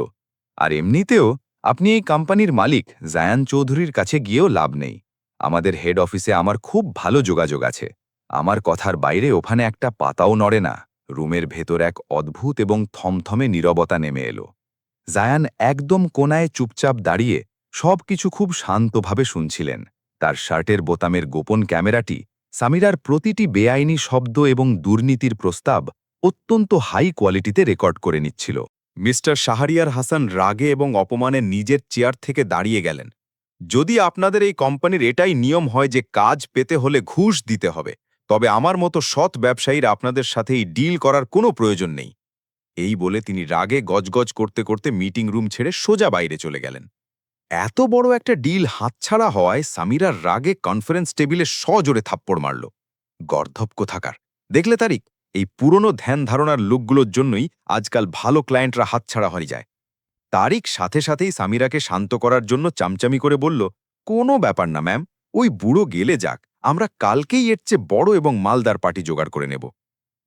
আর এমনিতেও আপনি এই কোম্পানির মালিক জায়ান চৌধুরীর কাছে গিয়েও লাভ নেই। আমাদের হেড অফিসে আমার খুব ভালো যোগাযোগ আছে। আমার কথার বাইরে ওখানে একটা পাতাও নড়ে না। রুমের ভেতর এক অদ্ভুত এবং থমথমে নীরবতা নেমে এলো। জায়ান একদম কোনায় চুপচাপ দাঁড়িয়ে সবকিছু খুব শান্তভাবে শুনছিলেন। তার শার্টের বোতামের গোপন ক্যামেরাটি সামিরার প্রতিটি বেআইনি শব্দ এবং দুর্নীতির প্রস্তাব অত্যন্ত হাই কোয়ালিটিতে রেকর্ড করে নিচ্ছিল। মিস্টার শাহরিয়ার হাসান রাগে এবং অপমানে নিজের চেয়ার থেকে দাঁড়িয়ে গেলেন। যদি আপনাদের এই কোম্পানির এটাই নিয়ম হয় যে কাজ পেতে হলে ঘুষ দিতে হবে, তবে আমার মতো সৎ ব্যবসায়ীর আপনাদের সাথে এই ডিল করার কোনো প্রয়োজন নেই। এই বলে তিনি রাগে গজগজ করতে করতে মিটিং রুম ছেড়ে সোজা বাইরে চলে গেলেন। এত বড় একটা ডিল হাতছাড়া হওয়ায় সামিরার রাগে কনফারেন্স টেবিলে সজোরে থাপ্পড় মারল। গর্ধব কোথাকার! দেখলে তারিক, এই পুরনো ধ্যান ধারণার লোকগুলোর জন্যই আজকাল ভালো ক্লায়েন্টরা হাতছাড়া হয়ে যায়। তারিক সাথে সাথেই সামিরাকে শান্ত করার জন্য চামচামি করে বলল, কোনো ব্যাপার না ম্যাম, ওই বুড়ো গেলে যাক, আমরা কালকেই এর চেয়ে বড় এবং মালদার পার্টি জোগাড় করে নেব।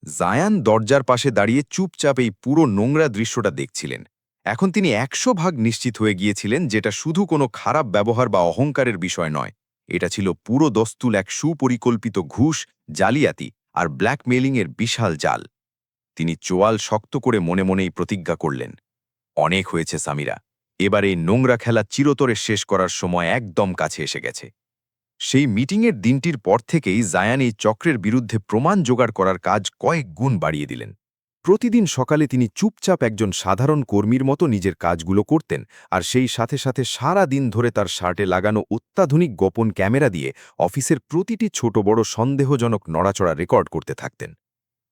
জায়ান দরজার পাশে দাঁড়িয়ে চুপচাপ এই পুরো নোংরা দৃশ্যটা দেখছিলেন। এখন তিনি 100% নিশ্চিত হয়ে গিয়েছিলেন যেটা শুধু কোনো খারাপ ব্যবহার বা অহংকারের বিষয় নয়, এটা ছিল পুরো দস্তুল এক সুপরিকল্পিত ঘুষ, জালিয়াতি আর ব্ল্যাকমেইলিংয়ের বিশাল জাল। তিনি চোয়াল শক্ত করে মনে মনেই প্রতিজ্ঞা করলেন, অনেক হয়েছে সামিরা, এবার এই নোংরা খেলা চিরতরে শেষ করার সময় একদম কাছে এসে গেছে। সেই মিটিংয়ের দিনটির পর থেকেই জায়ান এই চক্রের বিরুদ্ধে প্রমাণ জোগাড় করার কাজ কয়েক গুণ বাড়িয়ে দিলেন। প্রতিদিন সকালে তিনি চুপচাপ একজন সাধারণ কর্মীর মতো নিজের কাজগুলো করতেন, আর সেই সাথে সাথে সারা দিন ধরে তার শার্টে লাগানো অত্যাধুনিক গোপন ক্যামেরা দিয়ে অফিসের প্রতিটি ছোট বড় সন্দেহজনক নড়াচড়া রেকর্ড করতে থাকতেন।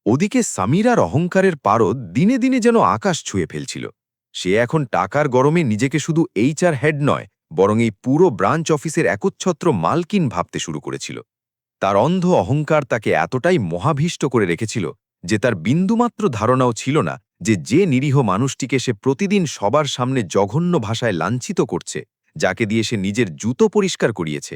ওদিকে সামিরার অহংকারের পারদ দিনে দিনে যেন আকাশ ছুঁয়ে ফেলছিল। সে এখন টাকার গরমে নিজেকে শুধু HR হেড নয়, বরং এই পুরো ব্রাঞ্চ অফিসের একচ্ছত্র মালকিন ভাবতে শুরু করেছিল। তার অন্ধ অহংকার তাকে এতটাই মহাভীষ্ট করে রেখেছিল যে তার বিন্দুমাত্র ধারণাও ছিল না যে নিরীহ মানুষটিকে সে প্রতিদিন সবার সামনে জঘন্য ভাষায় লাঞ্ছিত করছে, যাকে দিয়ে সে নিজের জুতো পরিষ্কার করিয়েছে,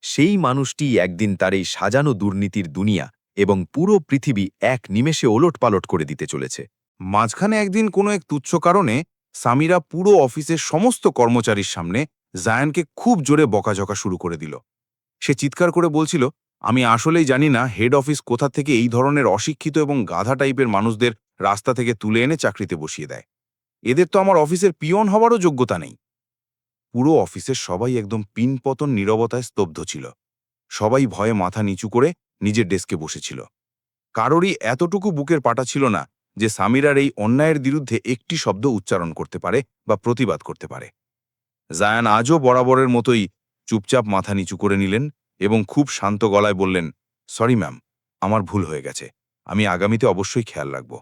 সেই মানুষটিই একদিন তার এই সাজানো দুর্নীতির দুনিয়া এবং পুরো পৃথিবী এক নিমেষে ওলটপালট করে দিতে চলেছে। মাঝখানে একদিন কোনো এক তুচ্ছ কারণে সামিরা পুরো অফিসের সমস্ত কর্মচারীর সামনে জায়ানকে খুব জোরে বকাঝকা শুরু করে দিল। সে চিৎকার করে বলছিল, আমি আসলেই জানি না হেড অফিস কোথা থেকে এই ধরনের অশিক্ষিত এবং গাধা টাইপের মানুষদের রাস্তা থেকে তুলে এনে চাকরিতে বসিয়ে দেয়। এদের তো আমার অফিসের পিয়ন হওয়ারও যোগ্যতা নেই। পুরো অফিসের সবাই একদম পিনপতন নীরবতায় স্তব্ধ ছিল। সবাই ভয়ে মাথা নিচু করে নিজের ডেস্কে বসেছিল। কারোরই এতটুকু বুকের পাটা ছিল না যে সামিরার এই অন্যায়ের বিরুদ্ধে একটি শব্দ উচ্চারণ করতে পারে বা প্রতিবাদ করতে পারে। জায়ান আজও বরাবরের মতোই চুপচাপ মাথা নিচু করে নিলেন এবং খুব শান্ত গলায় বললেন, সরি ম্যাম, আমার ভুল হয়ে গেছে, আমি আগামীতে অবশ্যই খেয়াল রাখব।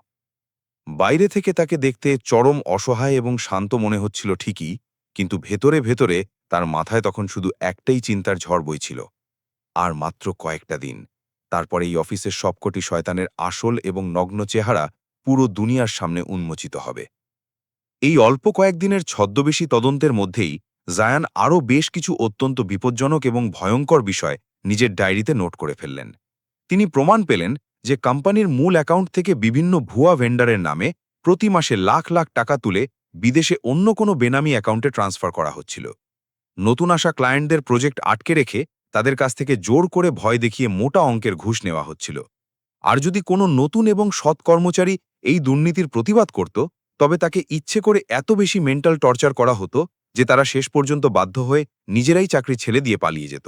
বাইরে থেকে তাকে দেখতে চরম অসহায় এবং শান্ত মনে হচ্ছিল ঠিকই, কিন্তু ভেতরে ভেতরে তার মাথায় তখন শুধু একটাই চিন্তার ঝড় বইছিল। আর মাত্র কয়েকটা দিন, তারপরে এই অফিসের সবকটি শয়তানের আসল এবং নগ্ন চেহারা পুরো দুনিয়ার সামনে উন্মোচিত হবে। এই অল্প কয়েকদিনের ছদ্মবেশী তদন্তের মধ্যেই জায়ান আরও বেশ কিছু অত্যন্ত বিপজ্জনক এবং ভয়ঙ্কর বিষয় নিজের ডায়েরিতে নোট করে ফেললেন। তিনি প্রমাণ পেলেন যে কোম্পানির মূল অ্যাকাউন্ট থেকে বিভিন্ন ভুয়া ভেন্ডারের নামে প্রতি মাসে লাখ লাখ টাকা তুলে বিদেশে অন্য কোনো বেনামি অ্যাকাউন্টে ট্রান্সফার করা হচ্ছিল। নতুন আসা ক্লায়েন্টদের প্রজেক্ট আটকে রেখে তাদের কাছ থেকে জোর করে ভয় দেখিয়ে মোটা অঙ্কের ঘুষ নেওয়া হচ্ছিল। আর যদি কোনো নতুন এবং সৎ কর্মচারী এই দুর্নীতির প্রতিবাদ করত, তবে তাকে ইচ্ছে করে এত বেশি মেন্টাল টর্চার করা হতো যে তারা শেষ পর্যন্ত বাধ্য হয়ে নিজেরাই চাকরি ছেড়ে দিয়ে পালিয়ে যেত।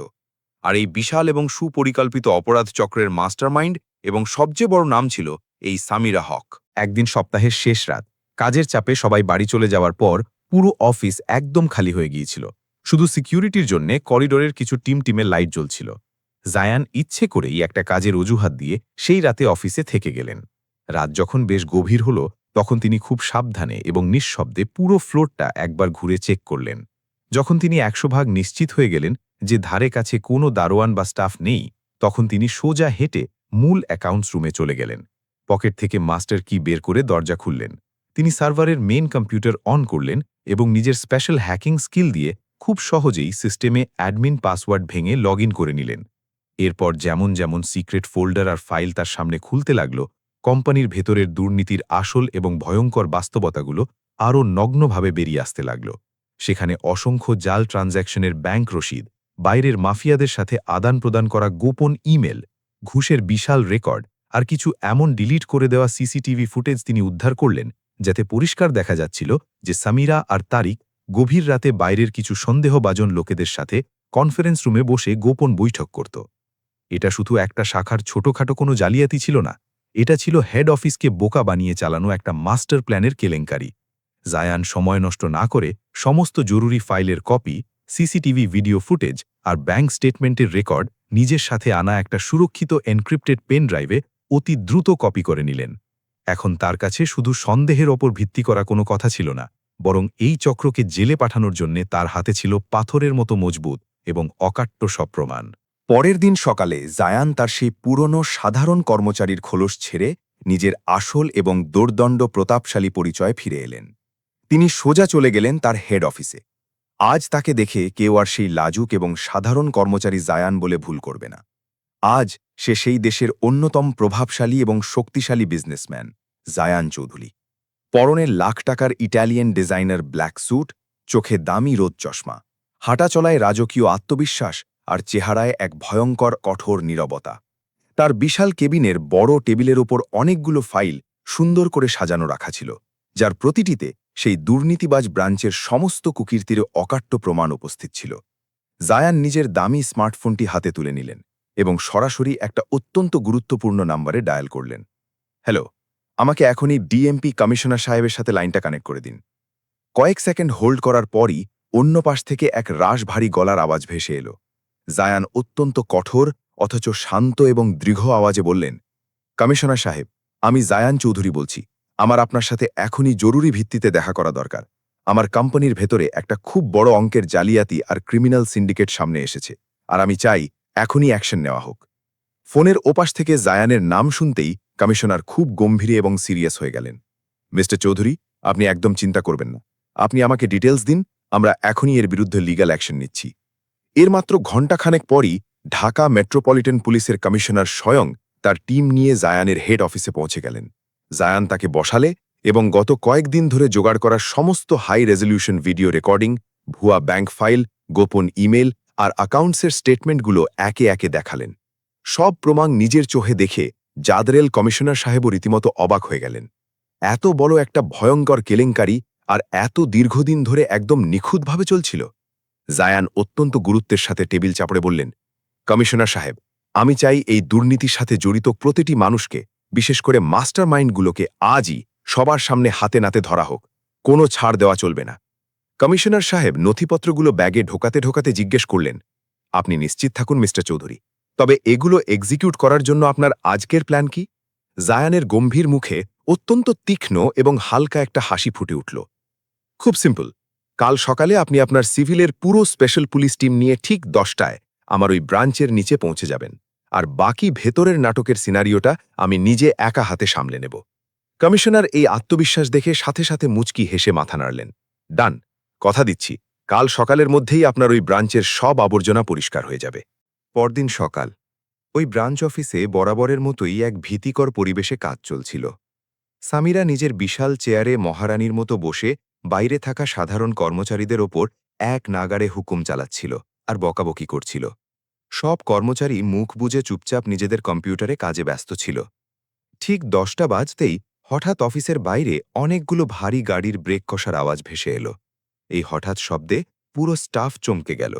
আর এই বিশাল এবং সুপরিকল্পিত অপরাধ চক্রের মাস্টারমাইন্ড এবং সবচেয়ে বড় নাম ছিল এই সামিরা হক। একদিন সপ্তাহের শেষ রাত, কাজের চাপে সবাই বাড়ি চলে যাওয়ার পর পুরো অফিস একদম খালি হয়ে গিয়েছিল। শুধু সিকিউরিটির জন্য করিডোরের কিছু টিমে লাইট জ্বলছিল। জায়ান ইচ্ছে করেই একটা কাজের অজুহাত দিয়ে সেই রাতে অফিসে থেকে গেলেন। রাত যখন বেশ গভীর হলো, তখন তিনি খুব সাবধানে এবং নিঃশব্দে পুরো ফ্লোরটা একবার ঘুরে চেক করলেন। যখন তিনি 100% নিশ্চিত হয়ে গেলেন যে ধারে কাছে কোনো দারোয়ান বা স্টাফ নেই, তখন তিনি সোজা হেঁটে মূল অ্যাকাউন্টস রুমে চলে গেলেন। পকেট থেকে মাস্টার কি বের করে দরজা খুললেন। তিনি সার্ভারের মেইন কম্পিউটার অন করলেন এবং নিজের স্পেশাল হ্যাকিং স্কিল দিয়ে খুব সহজেই সিস্টেমে অ্যাডমিন পাসওয়ার্ড ভেঙে লগ করে নিলেন। এরপর যেমন যেমন সিক্রেট ফোল্ডার আর ফাইল তার সামনে খুলতে লাগল, কোম্পানির ভেতরের দুর্নীতির আসল এবং ভয়ঙ্কর বাস্তবতাগুলো আরও নগ্নভাবে বেরিয়ে আসতে লাগল। সেখানে অসংখ্য জাল ট্রানজ্যাকশনের ব্যাংক রসিদ, বাইরের মাফিয়াদের সাথে আদান প্রদান করা গোপন ইমেল, ঘুষের বিশাল রেকর্ড আর কিছু এমন ডিলিট করে দেওয়া সিসিটিভি ফুটেজ তিনি উদ্ধার করলেন, যাতে পরিষ্কার দেখা যাচ্ছিল যে সামিরা আর তারিক গভীর রাতে বাইরের কিছু সন্দেহভাজন লোকেদের সাথে কনফারেন্স রুমে বসে গোপন বৈঠক করত। এটা শুধু একটা শাখার ছোটখাটো কোনো জালিয়াতি ছিল না, এটা ছিল হেড অফিসকে বোকা বানিয়ে চালানো একটা মাস্টার প্ল্যানের কেলেঙ্কারি। জায়ান সময় নষ্ট না করে সমস্ত জরুরি ফাইলের কপি, সিসিটিভি ভিডিও ফুটেজ আর ব্যাংক স্টেটমেন্টের রেকর্ড নিজের সাথে আনা একটা সুরক্ষিত এনক্রিপ্টেড পেন ড্রাইভে অতি দ্রুত কপি করে নিলেন। এখন তার কাছে শুধু সন্দেহের ওপর ভিত্তি করা কোনো কথা ছিল না, বরং এই চক্রকে জেলে পাঠানোর জন্যে তার হাতে ছিল পাথরের মতো মজবুত এবং অকাট্য সব প্রমাণ। পরের দিন সকালে জায়ান তার সেই পুরনো সাধারণ কর্মচারীর খোলস ছেড়ে নিজের আসল এবং দোর্দণ্ড প্রতাপশালী পরিচয় ফিরে এলেন। তিনি সোজা চলে গেলেন তার হেড অফিসে। আজ তাকে দেখে কেউ আর সেই লাজুক এবং সাধারণ কর্মচারী জায়ান বলে ভুল করবে না। আজ সে সেই দেশের অন্যতম প্রভাবশালী এবং শক্তিশালী বিজনেসম্যান জায়ান চৌধুরী। পরনে লাখ টাকার ইটালিয়ান ডিজাইনার ব্ল্যাক স্যুট, চোখে দামি রোদ চশমা, হাঁটাচলায় রাজকীয় আত্মবিশ্বাস আর চেহারায় এক ভয়ঙ্কর কঠোর নীরবতা। তার বিশাল কেবিনের বড় টেবিলের ওপর অনেকগুলো ফাইল সুন্দর করে সাজানো রাখা ছিল, যার প্রতিটিতে সেই দুর্নীতিবাজ ব্রাঞ্চের সমস্ত কুকীর্তির অকাট্য প্রমাণ উপস্থিত ছিল। জায়ান নিজের দামি স্মার্টফোনটি হাতে তুলে নিলেন এবং সরাসরি একটা অত্যন্ত গুরুত্বপূর্ণ নাম্বারে ডায়াল করলেন। হ্যালো, আমাকে এখনই ডিএমপি কমিশনার সাহেবের সাথে লাইনটা কানেক্ট করে দিন। কয়েক সেকেন্ড হোল্ড করার পরই অন্য পাশ থেকে এক রাশভারী গলার আওয়াজ ভেসে এলো। জায়ান অত্যন্ত কঠোর অথচ শান্ত এবং দৃঢ় আওয়াজে বললেন, কমিশনার সাহেব, আমি জায়ান চৌধুরী বলছি। আমার আপনার সাথে এখনই জরুরি ভিত্তিতে দেখা করা দরকার। আমার কোম্পানির ভেতরে একটা খুব বড় অঙ্কের জালিয়াতি আর ক্রিমিনাল সিন্ডিকেট সামনে এসেছে, আর আমি চাই এখনই অ্যাকশন নেওয়া হোক। ফোনের ওপাশ থেকে জায়ানের নাম শুনতেই কমিশনার খুব গম্ভীর এবং সিরিয়াস হয়ে গেলেন। মিস্টার চৌধুরী, আপনি একদম চিন্তা করবেন না। আপনি আমাকে ডিটেলস দিন, আমরা এখনই এর বিরুদ্ধে লিগ্যাল অ্যাকশন নিচ্ছি। এর মাত্র ঘণ্টাখানেক পরই ঢাকা মেট্রোপলিটন পুলিশের কমিশনার স্বয়ং তার টিম নিয়ে জায়ানের হেড অফিসে পৌঁছে গেলেন। জায়ান তাকে বসালে এবং গত কয়েকদিন ধরে জোগাড় করা সমস্ত হাই রেজলিউশন ভিডিও রেকর্ডিং, ভুয়া ব্যাংক ফাইল, গোপন ইমেল আর অ্যাকাউন্টসের স্টেটমেন্টগুলো একে একে দেখালেন। সব প্রমাণ নিজের চোখে দেখে জাদরেল কমিশনার সাহেবও রীতিমতো অবাক হয়ে গেলেন। এত বড় একটা ভয়ঙ্কর কেলেঙ্কারি আর এত দীর্ঘদিন ধরে একদম নিখুঁতভাবে চলছিল। জায়ান অত্যন্ত গুরুত্বের সাথে টেবিল চাপড়ে বললেন, কমিশনার সাহেব, আমি চাই এই দুর্নীতির সাথে জড়িত প্রতিটি মানুষকে, বিশেষ করে মাস্টার মাইন্ডগুলোকে আজই সবার সামনে হাতে নাতে ধরা হোক। কোনো ছাড় দেওয়া চলবে না। কমিশনার সাহেব নথিপত্রগুলো ব্যাগে ঢোকাতে ঢোকাতে জিজ্ঞেস করলেন, আপনি নিশ্চিত থাকুন মিস্টার চৌধুরী, তবে এগুলো এক্সিকিউট করার জন্য আপনার আজকের প্ল্যান কি? জায়ানের গম্ভীর মুখে অত্যন্ত তীক্ষ্ণ এবং হালকা একটা হাসি ফুটে উঠল। খুব সিম্পল, কাল সকালে আপনি আপনার সিভিলের পুরো স্পেশাল পুলিশ টিম নিয়ে ঠিক 10টায় আমার ওই ব্রাঞ্চের নিচে পৌঁছে যাবেন, আর বাকি ভেতরের নাটকের সিনারিওটা আমি নিজে একা হাতে সামলে নেব। কমিশনার এই আত্মবিশ্বাস দেখে সাথে সাথে মুচকি হেসে মাথা নাড়লেন। ডান, কথা দিচ্ছি, কাল সকালের মধ্যেই আপনার ওই ব্রাঞ্চের সব আবর্জনা পরিষ্কার হয়ে যাবে। পরদিন সকাল, ওই ব্রাঞ্চ অফিসে বরাবরের মতোই এক ভীতিকর পরিবেশে কাজ চলছিল। সামিরা নিজের বিশাল চেয়ারে মহারানীর মতো বসে বাইরে থাকা সাধারণ কর্মচারীদের ওপর এক নাগাড়ে হুকুম চালাচ্ছিল আর বকাবকি করছিল। সব কর্মচারী মুখ বুজে চুপচাপ নিজেদের কম্পিউটারে কাজে ব্যস্ত ছিল। ঠিক 10টা বাজতেই হঠাৎ অফিসের বাইরে অনেকগুলো ভারী গাড়ির ব্রেক কষার আওয়াজ ভেসে এলো। এই হঠাৎ শব্দে পুরো স্টাফ চমকে গেল।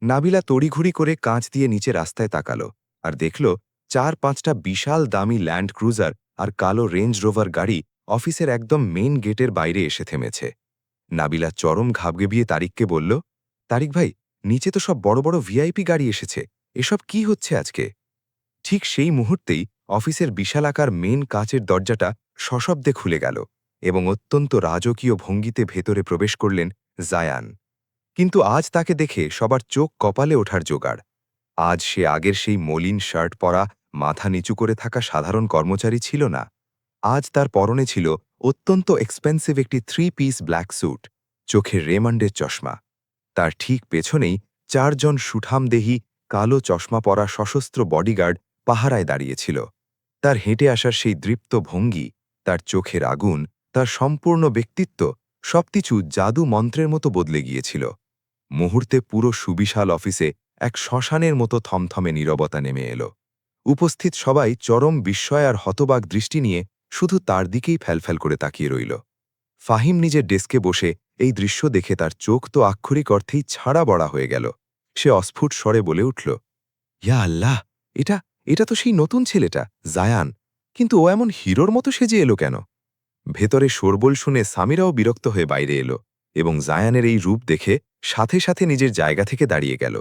নাবিলা তড়িঘড়ি করে কাঁচ দিয়ে নিচে রাস্তায় তাকালো আর দেখল 4-5টা বিশাল দামি ল্যান্ড ক্রুজার আর কালো রেঞ্জ রোভার গাড়ি অফিসের একদম মেইন গেটের বাইরে এসে থেমেছে। নাবিলা চরম ঘাবগেবিয়ে তারিককে বলল, তারিক ভাই, নিচে তো সব বড় বড় ভিআইপি গাড়ি এসেছে, এসব কি হচ্ছে আজকে? ঠিক সেই মুহূর্তেই অফিসের বিশালাকার মেন কাচের দরজাটা সশব্দে খুলে গেল এবং অত্যন্ত রাজকীয় ভঙ্গিতে ভেতরে প্রবেশ করলেন জায়ান। কিন্তু আজ তাকে দেখে সবার চোখ কপালে ওঠার জোগাড়। আজ সে আগের সেই মলিন শার্ট পরা, মাথা নিচু করে থাকা সাধারণ কর্মচারী ছিল না। আজ তার পরনে ছিল অত্যন্ত এক্সপেন্সিভ একটি 3 পিস ব্ল্যাক স্যুট, চোখে রেমন্ডের চশমা। তার ঠিক পেছনেই 4জন সুঠামদেহী, কালো চশমা পরা সশস্ত্র বডিগার্ড পাহারায় দাঁড়িয়েছিল। তার হেঁটে আসার সেই দৃপ্ত ভঙ্গি, তার চোখের আগুন, তার সম্পূর্ণ ব্যক্তিত্ব সবকিছু জাদু মন্ত্রের মতো বদলে গিয়েছিল। মুহূর্তে পুরো সুবিশাল অফিসে এক শ্মশানের মতো থমথমে নীরবতা নেমে এলো। উপস্থিত সবাই চরম বিস্ময় আর হতবাক দৃষ্টি নিয়ে শুধু তার দিকেই ফ্যালফ্যাল করে তাকিয়ে রইল। ফাহিম নিজের ডেস্কে বসে এই দৃশ্য দেখে তার চোখ তো আক্ষরিক অর্থেই ছাড়া বড়া হয়ে গেল। সে অস্ফুট স্বরে বলে উঠল, ইয়া আল্লাহ, এটা তো সেই নতুন ছেলেটা জায়ান, কিন্তু ও এমন হিরোর মতো সেজে এলো কেন? ভেতরে শোরগোল শুনে সামিরাও বিরক্ত হয়ে বাইরে এলো এবং জায়ানের এই রূপ দেখে সাথে সাথে নিজের জায়গা থেকে দাঁড়িয়ে গেল।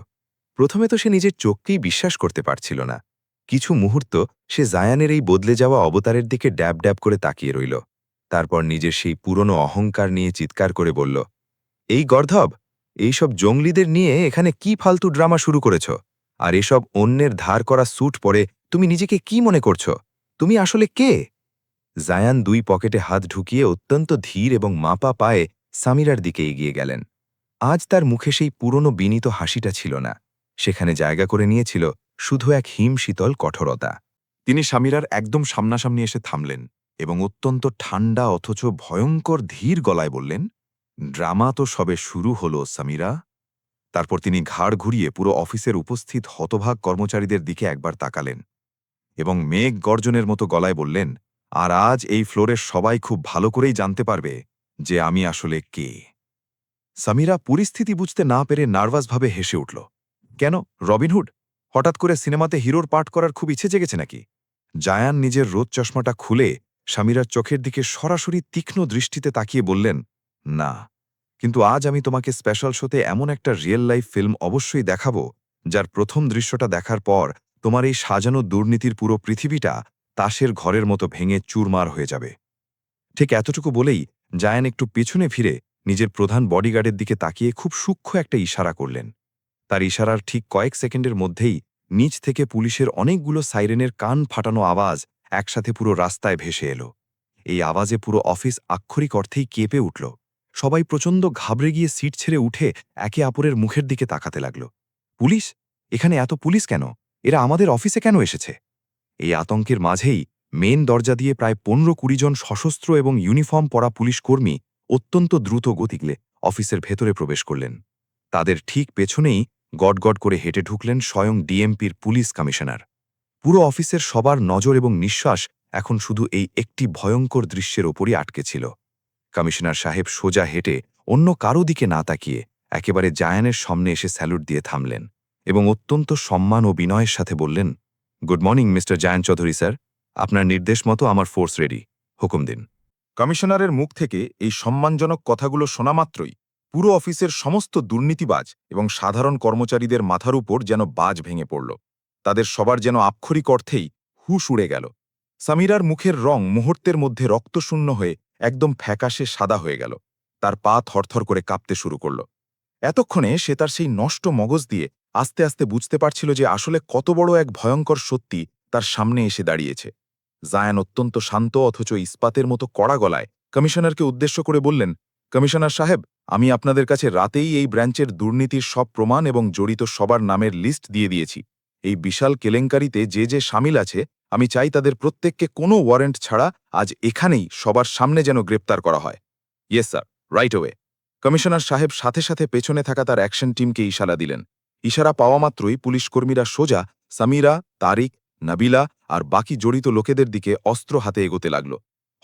প্রথমে তো সে নিজের চোখকেই বিশ্বাস করতে পারছিল না। কিছু মুহূর্ত সে জায়ানের এই বদলে যাওয়া অবতারের দিকে ড্যাব ড্যাব করে তাকিয়ে রইল। তারপর নিজের সেই পুরনো অহংকার নিয়ে চিৎকার করে বলল, এই গর্ধব, এইসব জঙ্গলিদের নিয়ে এখানে কি ফালতু ড্রামা শুরু করেছ? আর এসব অন্যের ধার করা স্যুট পরে তুমি নিজেকে কি মনে করছ? তুমি আসলে কে? জায়ান 2 পকেটে হাত ঢুকিয়ে অত্যন্ত ধীর এবং মাপা পায়ে সামিরার দিকে এগিয়ে গেলেন। আজ তার মুখে সেই পুরনো বিনীত হাসিটা ছিল না, সেখানে জায়গা করে নিয়েছিল শুধু এক হিমশীতল কঠোরতা। তিনি সামিরার একদম সামনাসামনি এসে থামলেন এবং অত্যন্ত ঠান্ডা অথচ ভয়ঙ্কর ধীর গলায় বললেন, ড্রামা তো সবে শুরু হলো সামিরা। তারপর তিনি ঘাড় ঘুরিয়ে পুরো অফিসের উপস্থিত হতভাগ কর্মচারীদের দিকে একবার তাকালেন এবং মেঘ গর্জনের মতো গলায় বললেন, আর আজ এই ফ্লোরের সবাই খুব ভালো করেই জানতে পারবে যে আমি আসলে কে। সামিরা পরিস্থিতি বুঝতে না পেরে নার্ভাসভাবে হেসে উঠল। কেন, রবিনহুড? হঠাৎ করে সিনেমাতে হিরোর পাঠ করার খুব ইচ্ছে জেগেছে নাকি? জায়ান নিজের রোদ চশমাটা খুলে সামিরার চোখের দিকে সরাসরি তীক্ষ্ণ দৃষ্টিতে তাকিয়ে বললেন, না, কিন্তু আজ আমি তোমাকে স্পেশাল শোতে এমন একটা রিয়েল লাইফ ফিল্ম অবশ্যই দেখাবো যার প্রথম দৃশ্যটা দেখার পর তোমার এই সাজানো দুর্নীতির পুরো পৃথিবীটা তাসের ঘরের মতো ভেঙে চুরমার হয়ে যাবে। ঠিক এতটুকু বলেই জায়ান একটু পেছনে ফিরে নিজের প্রধান বডিগার্ডের দিকে তাকিয়ে খুব সূক্ষ্ম একটা ইশারা করলেন। তার ইশারার ঠিক কয়েক সেকেন্ডের মধ্যেই নিচ থেকে পুলিশের অনেকগুলো সাইরেনের কান ফাটানো আওয়াজ একসাথে পুরো রাস্তায় ভেসে এলো। এই আওয়াজে পুরো অফিস আক্ষরিক অর্থেই কেঁপে উঠল। সবাই প্রচণ্ড ঘাবড়ে গিয়ে সিট ছেড়ে উঠে একে অপরের মুখের দিকে তাকাতে লাগল। পুলিশ? এখানে এত পুলিশ কেন? এরা আমাদের অফিসে কেন এসেছে? এই আতঙ্কের মাঝেই মেন দরজা দিয়ে প্রায় 15-20 জন সশস্ত্র এবং ইউনিফর্ম পরা পুলিশ কর্মী অত্যন্ত দ্রুত গতিলে অফিসের ভেতরে প্রবেশ করলেন। তাদের ঠিক পেছনেই গটগট করে হেঁটে ঢুকলেন স্বয়ং ডিএমপির পুলিশ কমিশনার। পুরো অফিসের সবার নজর এবং নিঃশ্বাস এখন শুধু এই একটি ভয়ঙ্কর দৃশ্যের ওপরই আটকে ছিল। কমিশনার সাহেব সোজা হেঁটে অন্য কারো দিকে না তাকিয়ে একেবারে জায়ানের সামনে এসে স্যালুট দিয়ে থামলেন এবং অত্যন্ত সম্মান ও বিনয়ের সাথে বললেন, good morning mister Zayan Chowdhury sir, আপনার নির্দেশ মতো আমার ফোর্স রেডি, হুকুম দিন। কমিশনারের মুখ থেকে এই সম্মানজনক কথাগুলো শোনা মাত্রই পুরো অফিসের সমস্ত দুর্নীতিবাজ এবং সাধারণ কর্মচারীদের মাথার উপর যেন বাজ ভেঙে পড়ল। তাদের সবার যেন আক্ষরিক অর্থেই হুঁশ উড়ে গেল। সামিরার মুখের রং মুহূর্তের মধ্যে রক্তশূন্য হয়ে একদম ফ্যাকাশে সাদা হয়ে গেল। তার পা থরথর করে কাঁপতে শুরু করল। এতক্ষণে সে তার সেই নষ্ট মগজ দিয়ে আস্তে আস্তে বুঝতে পারছিল যে আসলে কত বড় এক ভয়ঙ্কর সত্যি তার সামনে এসে দাঁড়িয়েছে। জায়ান অত্যন্ত শান্ত অথচ ইস্পাতের মতো কড়া গলায় কমিশনারকে উদ্দেশ্য করে বললেন, কমিশনার সাহেব, আমি আপনাদের কাছে রাতেই এই ব্রাঞ্চের দুর্নীতির সব প্রমাণ এবং জড়িত সবার নামের লিস্ট দিয়ে দিয়েছি। এই বিশাল কেলেঙ্কারিতে যে যে সামিল আছে আমি চাই তাদের প্রত্যেককে কোনো ওয়ারেন্ট ছাড়া আজ এখানেই সবার সামনে যেন গ্রেপ্তার করা হয়। Yes sir, right way. Commissioner সাহেব সাথে সাথে পেছনে থাকা তার অ্যাকশন টিমকে ইশারা দিলেন। ইশারা পাওয়া মাত্রই পুলিশকর্মীরা সোজা সামিরা, তারিক, নাবিলা আর বাকি জড়িত লোকেদের দিকে অস্ত্র হাতে এগোতে লাগল।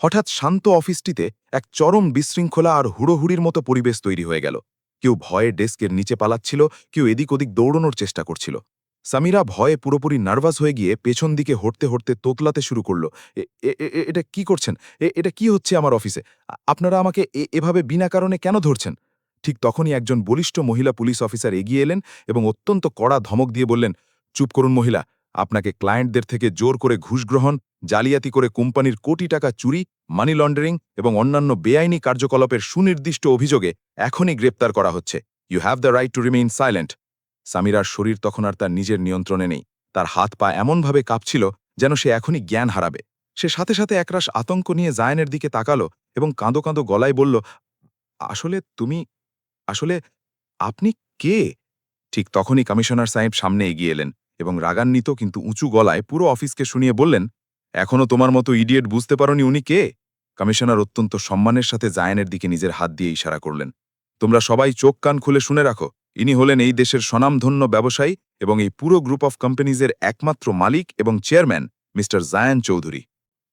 হঠাৎ শান্ত অফিসটিতে এক চরম বিশৃঙ্খলা আর হুড়োহুড়ির মতো পরিবেশ তৈরি হয়ে গেল। কেউ ভয়ে ডেস্কের নিচে পালাচ্ছিল, কেউ এদিক ওদিক দৌড়ানোর চেষ্টা করছিল। সামিরা ভয়ে পুরোপুরি নার্ভাস হয়ে গিয়ে পেছন দিকে হটতে হটতে তোতলাতে শুরু করল, এটা কি করছেন? এটা কি হচ্ছে আমার অফিসে? আপনারা আমাকে এভাবে বিনা কারণে কেন ধরছেন? ঠিক তখনই একজন বলিষ্ঠ মহিলা পুলিশ অফিসার এগিয়ে এলেন এবং অত্যন্ত কড়া ধমক দিয়ে বললেন, চুপ করুন মহিলা, আপনাকে ক্লায়েন্টদের থেকে জোর করে ঘুষ গ্রহণ, জালিয়াতি করে কোম্পানির কোটি টাকা চুরি, মানি লন্ডারিং এবং অন্যান্য বেআইনি কার্যকলাপের সুনির্দিষ্ট অভিযোগে এখনই গ্রেপ্তার করা হচ্ছে। You have the right to remain silent. সামিরার শরীর তখন আর তার নিজের নিয়ন্ত্রণে নেই। তার হাত পা এমনভাবে কাঁপছিল যেন সে এখনই জ্ঞান হারাবে। সে সাথে সাথে একরাশ আতঙ্ক নিয়ে জায়ানের দিকে তাকালো এবং কাঁদো কাঁদো গলায় বলল, আসলে আপনি কে? ঠিক তখনই কমিশনার সাহেব সামনে এগিয়ে এলেন এবং রাগান্বিত কিন্তু উঁচু গলায় পুরো অফিসকে শুনিয়ে বললেন, এখনও তোমার মতো ইডিয়েট বুঝতে পারোনি উনি কে? কমিশনার অত্যন্ত সম্মানের সাথে জায়ানের দিকে নিজের হাত দিয়ে ইশারা করলেন, তোমরা সবাই চোখ কান খুলে শুনে রাখো, ইনি হলেন এই দেশের স্বনামধন্য ব্যবসায়ী এবং এই পুরো গ্রুপ অফ কোম্পানিজের একমাত্র মালিক এবং চেয়ারম্যান মিস্টার জায়ান চৌধুরী।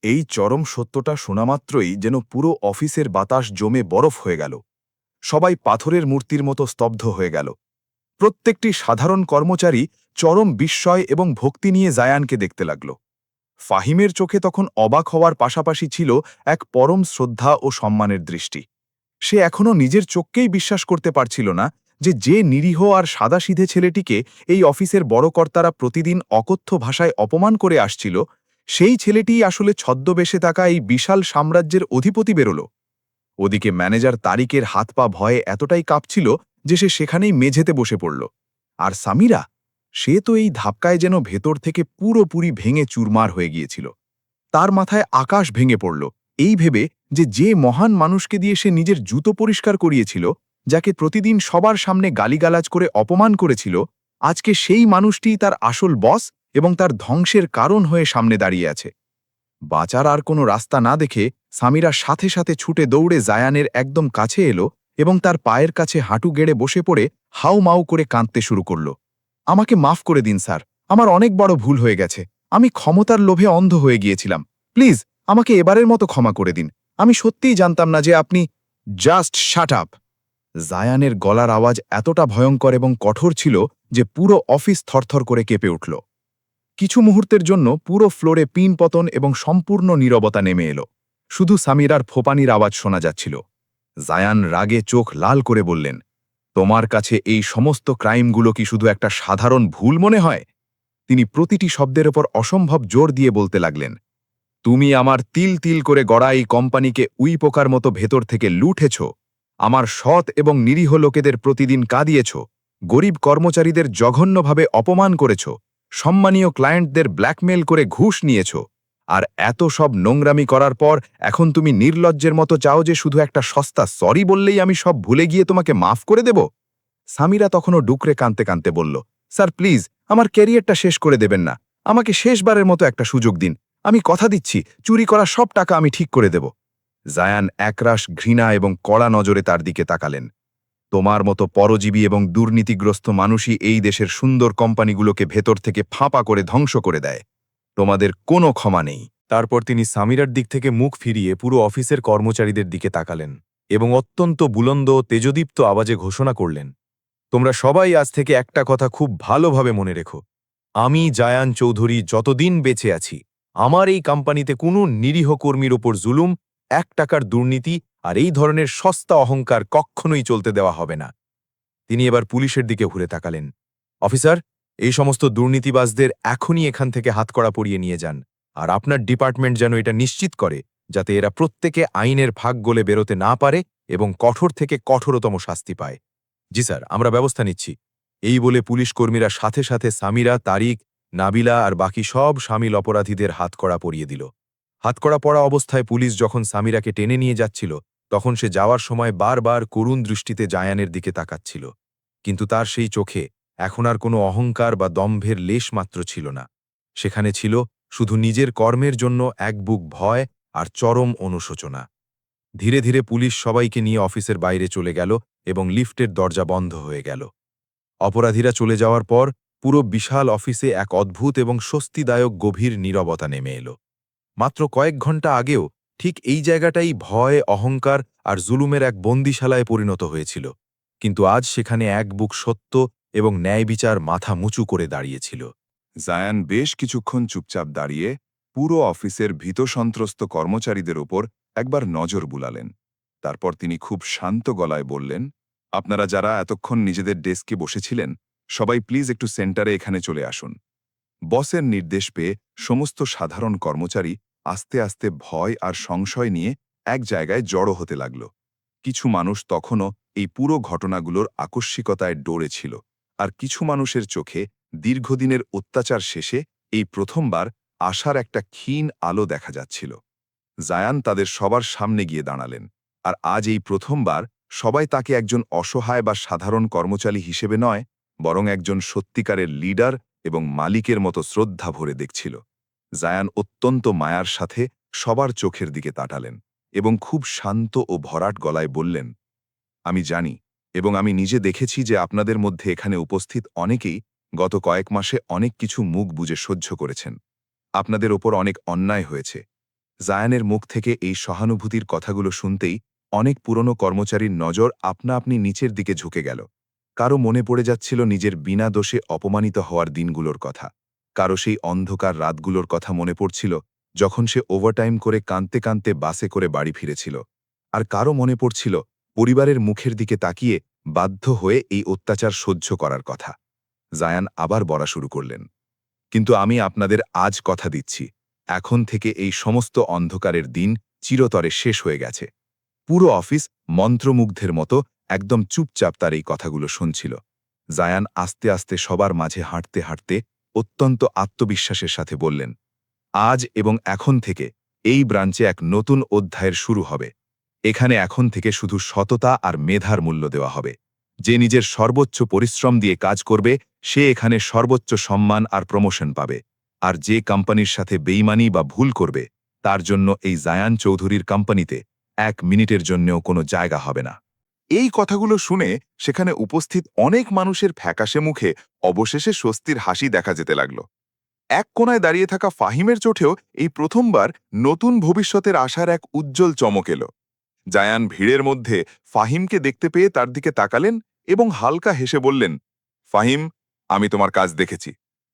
এই চরম সত্যটা শোনামাত্রই যেন পুরো অফিসের বাতাস জমে বরফ হয়ে গেল। সবাই পাথরের মূর্তির মতো স্তব্ধ হয়ে গেল। প্রত্যেকটি সাধারণ কর্মচারী চরম বিস্ময় এবং ভক্তি নিয়ে জায়ানকে দেখতে লাগল। ফাহিমের চোখে তখন অবাক হওয়ার পাশাপাশি ছিল এক পরম শ্রদ্ধা ও সম্মানের দৃষ্টি। সে এখনও নিজের চোখকেই বিশ্বাস করতে পারছিল না যে নিরীহ আর সাদাসিধে ছেলেটিকে এই অফিসের বড় কর্তারা প্রতিদিন অকথ্য ভাষায় অপমান করে আসছিল, সেই ছেলেটিই আসলে ছদ্মবেশে থাকা এই বিশাল সাম্রাজ্যের অধিপতি বেরোল। ওদিকে ম্যানেজার তারিকের হাত পা ভয়ে এতটাই কাঁপছিল যে সে সেখানেই মেঝেতে বসে পড়ল। আর সামিরা, সে তো এই ধাক্কায় যেন ভেতর থেকে পুরোপুরি ভেঙে চুরমার হয়ে গিয়েছিল। তার মাথায় আকাশ ভেঙে পড়ল এই ভেবে যে মহান মানুষকে দিয়ে সে নিজের জুতো পরিষ্কার করিয়েছিল, যাকে প্রতিদিন সবার সামনে গালিগালাজ করে অপমান করেছিল, আজকে সেই মানুষটিই তার আসল বস এবং তার ধ্বংসের কারণ হয়ে সামনে দাঁড়িয়ে আছে। বাঁচার আর কোনো রাস্তা না দেখে সামিরা সাথে সাথে ছুটে দৌড়ে জায়ানের একদম কাছে এলো এবং তার পায়ের কাছে হাঁটু গেড়ে বসে পড়ে হাউ মাউ করে কাঁদতে শুরু করল। আমাকে মাফ করে দিন স্যার, আমার অনেক বড় ভুল হয়ে গেছে। আমি ক্ষমতার লোভে অন্ধ হয়ে গিয়েছিলাম। প্লিজ আমাকে এবারের মতো ক্ষমা করে দিন। আমি সত্যিই জানতাম না যে আপনি। Just shut up. জায়ানের গলার আওয়াজ এতটা ভয়ঙ্কর এবং কঠোর ছিল যে পুরো অফিস থরথর করে কেঁপে উঠল। কিছু মুহূর্তের জন্য পুরো ফ্লোরে পিন পতন এবং সম্পূর্ণ নীরবতা নেমে এলো। শুধু সামিরার ফোপানির আওয়াজ শোনা যাচ্ছিল। জায়ান রাগে চোখ লাল করে বললেন, তোমার কাছে এই সমস্ত ক্রাইমগুলো কি শুধু একটা সাধারণ ভুল মনে হয়? তিনি প্রতিটি শব্দের ওপর অসম্ভব জোর দিয়ে বলতে লাগলেন, তুমি আমার তিল তিল করে গড়া এই কোম্পানিকে উই পোকার মতো ভেতর থেকে লুঠেছ, আমার সৎ এবং নিরীহ লোকেদের প্রতিদিন কাঁদিয়েছ, গরিব কর্মচারীদের জঘন্যভাবে অপমান করেছ, সম্মানীয় ক্লায়েন্টদের ব্ল্যাকমেল করে ঘুষ নিয়েছ। আর এত সব নোংরামি করার পর এখন তুমি নির্লজ্জের মতো চাও যে শুধু একটা সস্তা সরি বললেই আমি সব ভুলে গিয়ে তোমাকে মাফ করে দেব? সামিরা তখনও ডুকরে কাঁদতে কাঁদতে বলল, স্যার প্লিজ আমার ক্যারিয়ারটা শেষ করে দেবেন না, আমাকে শেষবারের মতো একটা সুযোগ দিন। আমি কথা দিচ্ছি চুরি করা সব টাকা আমি ঠিক করে দেব। জায়ান একরাশ ঘৃণা এবং কড়া নজরে তার দিকে তাকালেন। তোমার মতো পরজীবী এবং দুর্নীতিগ্রস্ত মানুষই এই দেশের সুন্দর কোম্পানিগুলোকে ভেতর থেকে ফাঁপা করে ধ্বংস করে দেয়। তোমাদের কোনো ক্ষমা নেই। তারপর তিনি সামিরার দিক থেকে মুখ ফিরিয়ে পুরো অফিসের কর্মচারীদের দিকে তাকালেন এবং অত্যন্ত বুলন্দ তেজদীপ্ত আওয়াজে ঘোষণা করলেন, তোমরা সবাই আজ থেকে একটা কথা খুব ভালোভাবে মনে রেখো, আমি জায়ান চৌধুরী যতদিন বেঁচে আছি আমার এই কোম্পানিতে কোনো নিরীহ কর্মীর ওপর জুলুম, 1 টাকার দুর্নীতি আর এই ধরনের সস্তা অহংকার কখনোই চলতে দেওয়া হবে না। তিনি এবার পুলিশের দিকে ঘুরে তাকালেন। অফিসার, এই সমস্ত দুর্নীতিবাজদের এখনই এখান থেকে হাতকড়া পরিয়ে নিয়ে যান, আর আপনার ডিপার্টমেন্ট যেন এটা নিশ্চিত করে যাতে এরা প্রত্যেকে আইনের ফাঁক গলে বেরোতে না পারে এবং কঠোর থেকে কঠোরতম শাস্তি পায়। জি স্যার, আমরা ব্যবস্থা নিচ্ছি। এই বলে পুলিশ কর্মীরা সাথে সাথে সামিরা, তারিক, নাবিলা আর বাকি সব শামিল অপরাধীদের হাতকড়া পরিয়ে দিল। হাতকড়া পরা অবস্থায় পুলিশ যখন সামিরাকে টেনে নিয়ে যাচ্ছিল, তখন সে যাওয়ার সময় বারবার করুণ দৃষ্টিতে জায়ানের দিকে তাকাচ্ছিল। কিন্তু তার সেই চোখে এখন আর কোনো অহংকার বা দম্ভের লেশ মাত্র ছিল না। সেখানে ছিল শুধু নিজের কর্মের জন্য এক বুক ভয় আর চরম অনুশোচনা। ধীরে ধীরে পুলিশ সবাইকে নিয়ে অফিসের বাইরে চলে গেল এবং লিফটের দরজা বন্ধ হয়ে গেল। অপরাধীরা চলে যাওয়ার পর পুরো বিশাল অফিসে এক অদ্ভুত এবং স্বস্তিদায়ক গভীর নীরবতা নেমে এলো। মাত্র কয়েক ঘন্টা আগেও ঠিক এই জায়গাটাই ভয়, অহংকার আর জুলুমের এক বন্দিশালায় পরিণত হয়েছিল, কিন্তু আজ সেখানে এক বুক সত্য এবং ন্যায় বিচার মাথা মুচু করে দাঁড়িয়েছিল। জায়ান বেশ কিছুক্ষণ চুপচাপ দাঁড়িয়ে পুরো অফিসের ভীতসন্ত্রস্ত কর্মচারীদের ওপর একবার নজর বুলালেন। তারপর তিনি খুব শান্ত গলায় বললেন, আপনারা যারা এতক্ষণ নিজেদের ডেস্কে বসেছিলেন, সবাই প্লিজ একটু সেন্টারে এখানে চলে আসুন। বসের নির্দেশ পেয়ে সমস্ত সাধারণ কর্মচারী আস্তে আস্তে ভয় আর সংশয় নিয়ে এক জায়গায় জড়ো হতে লাগল। কিছু মানুষ তখনও এই পুরো ঘটনাগুলোর আকস্মিকতায় ডরে ছিল, আর কিছু মানুষের চোখে দীর্ঘদিনের অত্যাচার শেষে এই প্রথমবার আশার একটা ক্ষীণ আলো দেখা যাচ্ছিল। জায়ান তাদের সবার সামনে গিয়ে দাঁড়ালেন, আর আজ এই প্রথমবার সবাই তাকে একজন অসহায় বা সাধারণ কর্মচারী হিসেবে নয়, বরং একজন সত্যিকারের লিডার এবং মালিকের মতো শ্রদ্ধা ভরে দেখছিল। জায়ান অত্যন্ত মায়ার সাথে সবার চোখের দিকে তাকালেন এবং খুব শান্ত ও ভরাট গলায় বললেন, আমি জানি এবং আমি নিজে দেখেছি যে আপনাদের মধ্যে এখানে উপস্থিত অনেকেই গত কয়েক মাসে অনেক কিছু মুখ বুজে সহ্য করেছেন। আপনাদের ওপর অনেক অন্যায় হয়েছে। জায়ানের মুখ থেকে এই সহানুভূতির কথাগুলো শুনতেই অনেক পুরনো কর্মচারীর নজর আপনা আপনি নিচের দিকে ঝুঁকে গেল। কারো মনে পড়ে যাচ্ছিল নিজের বিনা দোষে অপমানিত হওয়ার দিনগুলোর কথা, কারো সেই অন্ধকার রাতগুলোর কথা মনে পড়ছিল যখন সে ওভারটাইম করে কাঁদতে কাঁদতে বাসে করে বাড়ি ফিরেছিল, আর কারো মনে পড়ছিল পরিবারের মুখের দিকে তাকিয়ে বাধ্য হয়ে এই অত্যাচার সহ্য করার কথা। জায়ান আবার বলা শুরু করলেন, কিন্তু আমি আপনাদের আজ কথা দিচ্ছি, এখন থেকে এই সমস্ত অন্ধকারের দিন চিরতরে শেষ হয়ে গেছে। পুরো অফিস মন্ত্রমুগ্ধের মতো একদম চুপচাপ তার এই কথাগুলো শুনছিল। জায়ান আস্তে আস্তে সবার মাঝে হাঁটতে হাঁটতে অত্যন্ত আত্মবিশ্বাসের সাথে বললেন, আজ এবং এখন থেকে এই ব্রাঞ্চে এক নতুন অধ্যায়ের শুরু হবে। এখানে এখন থেকে শুধু সততা আর মেধার মূল্য দেওয়া হবে। যে নিজের সর্বোচ্চ পরিশ্রম দিয়ে কাজ করবে সে এখানে সর্বোচ্চ সম্মান আর প্রমোশন পাবে, আর যে কোম্পানির সাথে বেইমানি বা ভুল করবে তার জন্য এই জায়ান চৌধুরীর কোম্পানিতে 1 মিনিটের জন্যও কোনো জায়গা হবে না। এই কথাগুলো শুনে সেখানে উপস্থিত অনেক মানুষের ফ্যাকাশে মুখে অবশেষে স্বস্তির হাসি দেখা যেতে লাগল। এক কোণায় দাঁড়িয়ে থাকা ফাহিমের চোখেও এই প্রথমবার নতুন ভবিষ্যতের আশার এক উজ্জ্বল চমক এলো। জায়ান ভিড়ের মধ্যে ফাহিমকে দেখতে পেয়ে তার দিকে তাকালেন এবং হালকা হেসে বললেন, ফাহিম, আমি তোমার কাজ দেখেছি।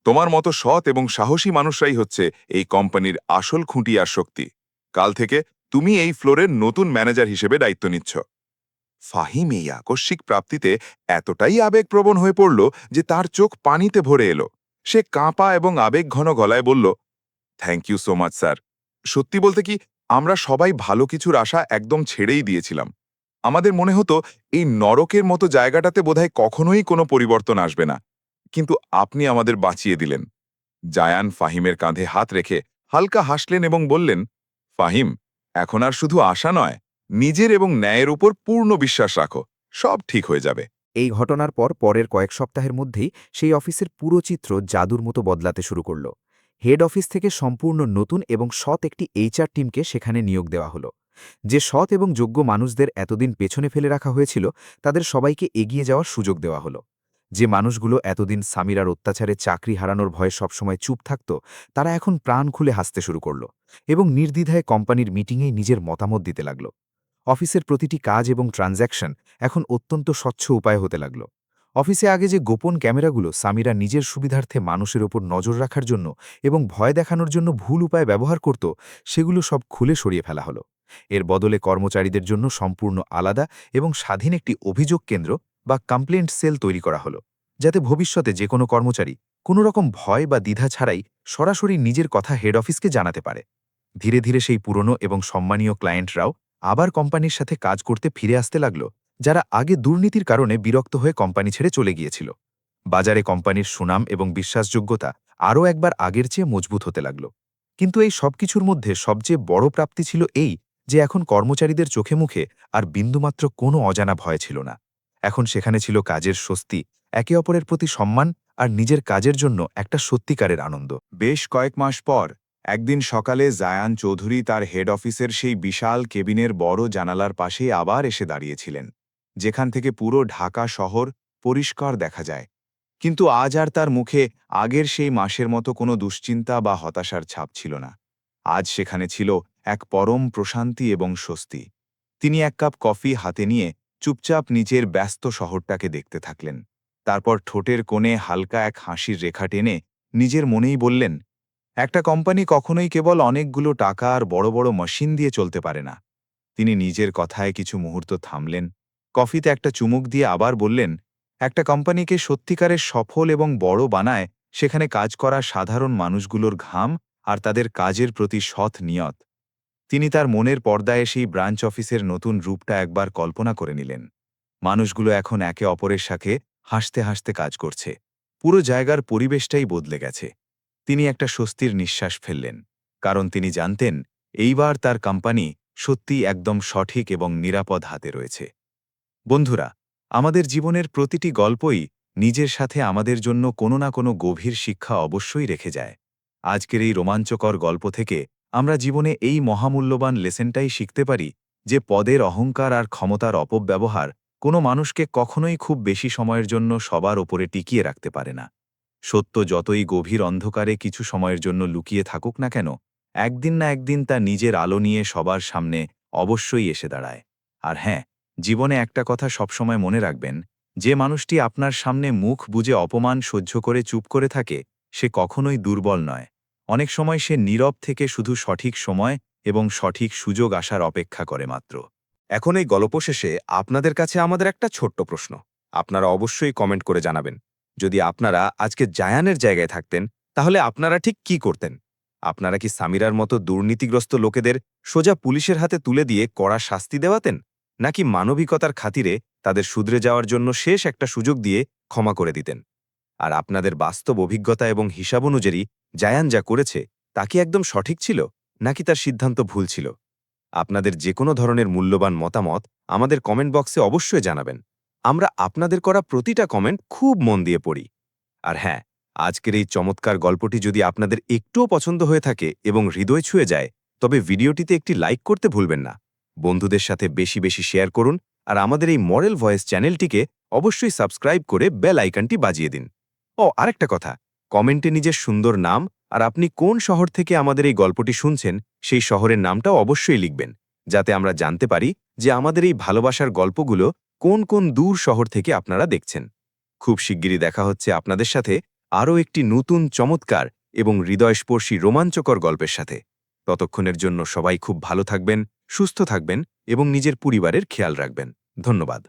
তোমার মতো সৎ এবং সাহসী মানুষরাই হচ্ছে এই কোম্পানির আসল খুঁটি আর শক্তি। কাল থেকে তুমি এই ফ্লোরের নতুন ম্যানেজার হিসেবে দায়িত্ব নিচ্ছ। ফাহিম এই আকস্মিক প্রাপ্তিতে এতটাই আবেগপ্রবণ হয়ে পড়ল যে তার চোখ পানিতে ভরে এলো। সে কাঁপা এবং আবেগঘন গলায় বলল, thank you so much sir. সত্যি বলতে কি, আমরা সবাই ভালো কিছুর আশা একদম ছেড়েই দিয়েছিলাম। আমাদের মনে হতো এই নরকের মতো জায়গাটাতে বোধহয় কখনোই কোনো পরিবর্তন আসবে না, কিন্তু আপনি আমাদের বাঁচিয়ে দিলেন। জায়ান ফাহিমের কাঁধে হাত রেখে হালকা হাসলেন এবং বললেন, ফাহিম, এখন আর শুধু আশা নয়, নিজের এবং ন্যায়ের উপর পূর্ণ বিশ্বাস রাখো, সব ঠিক হয়ে যাবে। এই ঘটনার পর পরের কয়েক সপ্তাহের মধ্যেই সেই অফিসের পুরো চিত্র জাদুর মতো বদলাতে শুরু করল। হেড অফিস থেকে সম্পূর্ণ নতুন এবং সৎ একটি এইচআর টিমকে সেখানে নিয়োগ দেওয়া হলো। যে সৎ এবং যোগ্য মানুষদের এতদিন পেছনে ফেলে রাখা হয়েছিল তাদের সবাইকে এগিয়ে যাওয়ার সুযোগ দেওয়া হলো। যে মানুষগুলো এতদিন সামিরার অত্যাচারে চাকরি হারানোর ভয়ে সবসময় চুপ থাকত, তারা এখন প্রাণ খুলে হাসতে শুরু করল এবং নির্দ্বিধায় কোম্পানির মিটিংয়ে নিজের মতামত দিতে লাগল। অফিসের প্রতিটি কাজ এবং ট্রানজ্যাকশন এখন অত্যন্ত স্বচ্ছ উপায় হতে লাগল। অফিসে আগে যে গোপন ক্যামেরাগুলো সামিরা নিজের সুবিধার্থে মানুষের ওপর নজর রাখার জন্য এবং ভয় দেখানোর জন্য ভুল উপায় ব্যবহার করত, সেগুলো সব খুলে সরিয়ে ফেলা হলো। এর বদলে কর্মচারীদের জন্য সম্পূর্ণ আলাদা এবং স্বাধীন একটি অভিযোগ কেন্দ্র বা কমপ্লেন্ট সেল তৈরি করা হলো, যাতে ভবিষ্যতে যে কোনো কর্মচারী কোনো রকম ভয় বা দ্বিধা ছাড়াই সরাসরি নিজের কথা হেড অফিসকে জানাতে পারে। ধীরে ধীরে সেই পুরনো এবং সম্মানীয় ক্লায়েন্টরাও আবার কোম্পানির সাথে কাজ করতে ফিরে আসতে লাগল, যারা আগে দুর্নীতির কারণে বিরক্ত হয়ে কোম্পানি ছেড়ে চলে গিয়েছিল। বাজারে কোম্পানির সুনাম এবং বিশ্বাসযোগ্যতা আরও একবার আগের চেয়ে মজবুত হতে লাগল। কিন্তু এই সবকিছুর মধ্যে সবচেয়ে বড় প্রাপ্তি ছিল এই যে এখন কর্মচারীদের চোখে মুখে আর বিন্দুমাত্র কোনো অজানা ভয় ছিল না। এখন সেখানে ছিল কাজের স্বস্তি, একে অপরের প্রতি সম্মান আর নিজের কাজের জন্য একটা সত্যিকারের আনন্দ। বেশ কয়েক মাস পর একদিন সকালে জায়ান চৌধুরী তার হেড অফিসের সেই বিশাল কেবিনের বড় জানালার পাশেই আবার এসে দাঁড়িয়েছিলেন, যেখান থেকে পুরো ঢাকা শহর পরিষ্কার দেখা যায়। কিন্তু আজ আর তার মুখে আগের সেই মাসের মতো কোনো দুশ্চিন্তা বা হতাশার ছাপ ছিল না। আজ সেখানে ছিল এক পরম প্রশান্তি এবং স্বস্তি। তিনি এক কাপ কফি হাতে নিয়ে চুপচাপ নিজের ব্যস্ত শহরটাকে দেখতে থাকলেন। তারপর ঠোঁটের কোণে হালকা এক হাসির রেখা টেনে নিজের মনেই বললেন, একটা কোম্পানি কখনোই কেবল অনেকগুলো টাকা আর বড় বড় মেশিন দিয়ে চলতে পারে না। তিনি নিজের কথায় কিছু মুহূর্ত থামলেন, কফিতে একটা চুমুক দিয়ে আবার বললেন, একটা কোম্পানিকে সত্যিকারের সফল এবং বড় বানায় সেখানে কাজ করা সাধারণ মানুষগুলোর ঘাম আর তাদের কাজের প্রতি সৎ নিয়ত। তিনি তার মনের পর্দায় সেই ব্রাঞ্চ অফিসের নতুন রূপটা একবার কল্পনা করে নিলেন। মানুষগুলো এখন একে অপরের সাথে হাসতে হাসতে কাজ করছে। পুরো জায়গার পরিবেশটাই বদলে গেছে। তিনি একটা স্বস্তির নিঃশ্বাস ফেললেন, কারণ তিনি জানতেন এইবার তার কোম্পানি সত্যিই একদম সঠিক এবং নিরাপদ হাতে রয়েছে। বন্ধুরা, আমাদের জীবনের প্রতিটি গল্পই নিজের সাথে আমাদের জন্য কোনো না কোনো গভীর শিক্ষা অবশ্যই রেখে যায়। আজকের এই রোমাঞ্চকর গল্প থেকে আমরা জীবনে এই মহামূল্যবান লেসেনটাই শিখতে পারি যে পদের অহংকার আর ক্ষমতার অপব্যবহার কোনো মানুষকে কখনোই খুব বেশি সময়ের জন্য সবার ওপরে টিকিয়ে রাখতে পারে না। সত্য যতই গভীর অন্ধকারে কিছু সময়ের জন্য লুকিয়ে থাকুক না কেন, একদিন না একদিন তা নিজের আলো নিয়ে সবার সামনে অবশ্যই এসে দাঁড়ায়। আর হ্যাঁ, জীবনে একটা কথা সবসময় মনে রাখবেন, যে মানুষটি আপনার সামনে মুখ বুজে অপমান সহ্য করে চুপ করে থাকে, সে কখনোই দুর্বল নয়। অনেক সময় সে নীরব থেকে শুধু সঠিক সময় এবং সঠিক সুযোগ আসার অপেক্ষা করে মাত্র। এখন এই গল্প শেষে আপনাদের কাছে আমাদের একটা ছোট্ট প্রশ্ন। আপনারা অবশ্যই কমেন্ট করে জানাবেন, যদি আপনারা আজকে জায়ানের জায়গায় থাকতেন তাহলে আপনারা ঠিক কি করতেন? আপনারা কি সামিরার মতো দুর্নীতিগ্রস্ত লোকেদের সোজা পুলিশের হাতে তুলে দিয়ে কড়া শাস্তি দেওয়াতেন, নাকি মানবিকতার খাতিরে তাদের শুধরে যাওয়ার জন্য শেষ একটা সুযোগ দিয়ে ক্ষমা করে দিতেন? আর আপনাদের বাস্তব অভিজ্ঞতা এবং হিসাব অনুযায়ী জায়ান যা করেছে তা কি একদম সঠিক ছিল, নাকি তার সিদ্ধান্ত ভুল ছিল? আপনাদের যে কোনো ধরনের মূল্যবান মতামত আমাদের কমেন্ট বক্সে অবশ্যই জানাবেন। আমরা আপনাদের করা প্রতিটা কমেন্ট খুব মন দিয়ে পড়ি। আর হ্যাঁ, আজকের এই চমৎকার গল্পটি যদি আপনাদের একটুও পছন্দ হয়ে থাকে এবং হৃদয় ছুঁয়ে যায়, তবে ভিডিওটিতে একটি লাইক করতে ভুলবেন না। বন্ধুদের সাথে বেশি বেশি শেয়ার করুন আর আমাদের এই মডেল ভয়েস চ্যানেলটিকে অবশ্যই সাবস্ক্রাইব করে বেল আইকনটি বাজিয়ে দিন। ও আরেকটা কথা, কমেন্টে নিজের সুন্দর নাম আর আপনি কোন শহর থেকে আমাদের এই গল্পটি শুনছেন সেই শহরের নামটাও অবশ্যই লিখবেন, যাতে আমরা জানতে পারি যে আমাদের এই ভালোবাসার গল্পগুলো কোন কোন দূর শহর থেকে আপনারা দেখছেন। খুব শিগগিরই দেখা হচ্ছে আপনাদের সাথে আরও একটি নতুন চমৎকার এবং হৃদয়স্পর্শী রোমাঞ্চকর গল্পের সাথে। ততক্ষণের জন্য সবাই খুব ভালো থাকবেন, সুস্থ থাকবেন এবং নিজের পরিবারের খেয়াল রাখবেন। ধন্যবাদ।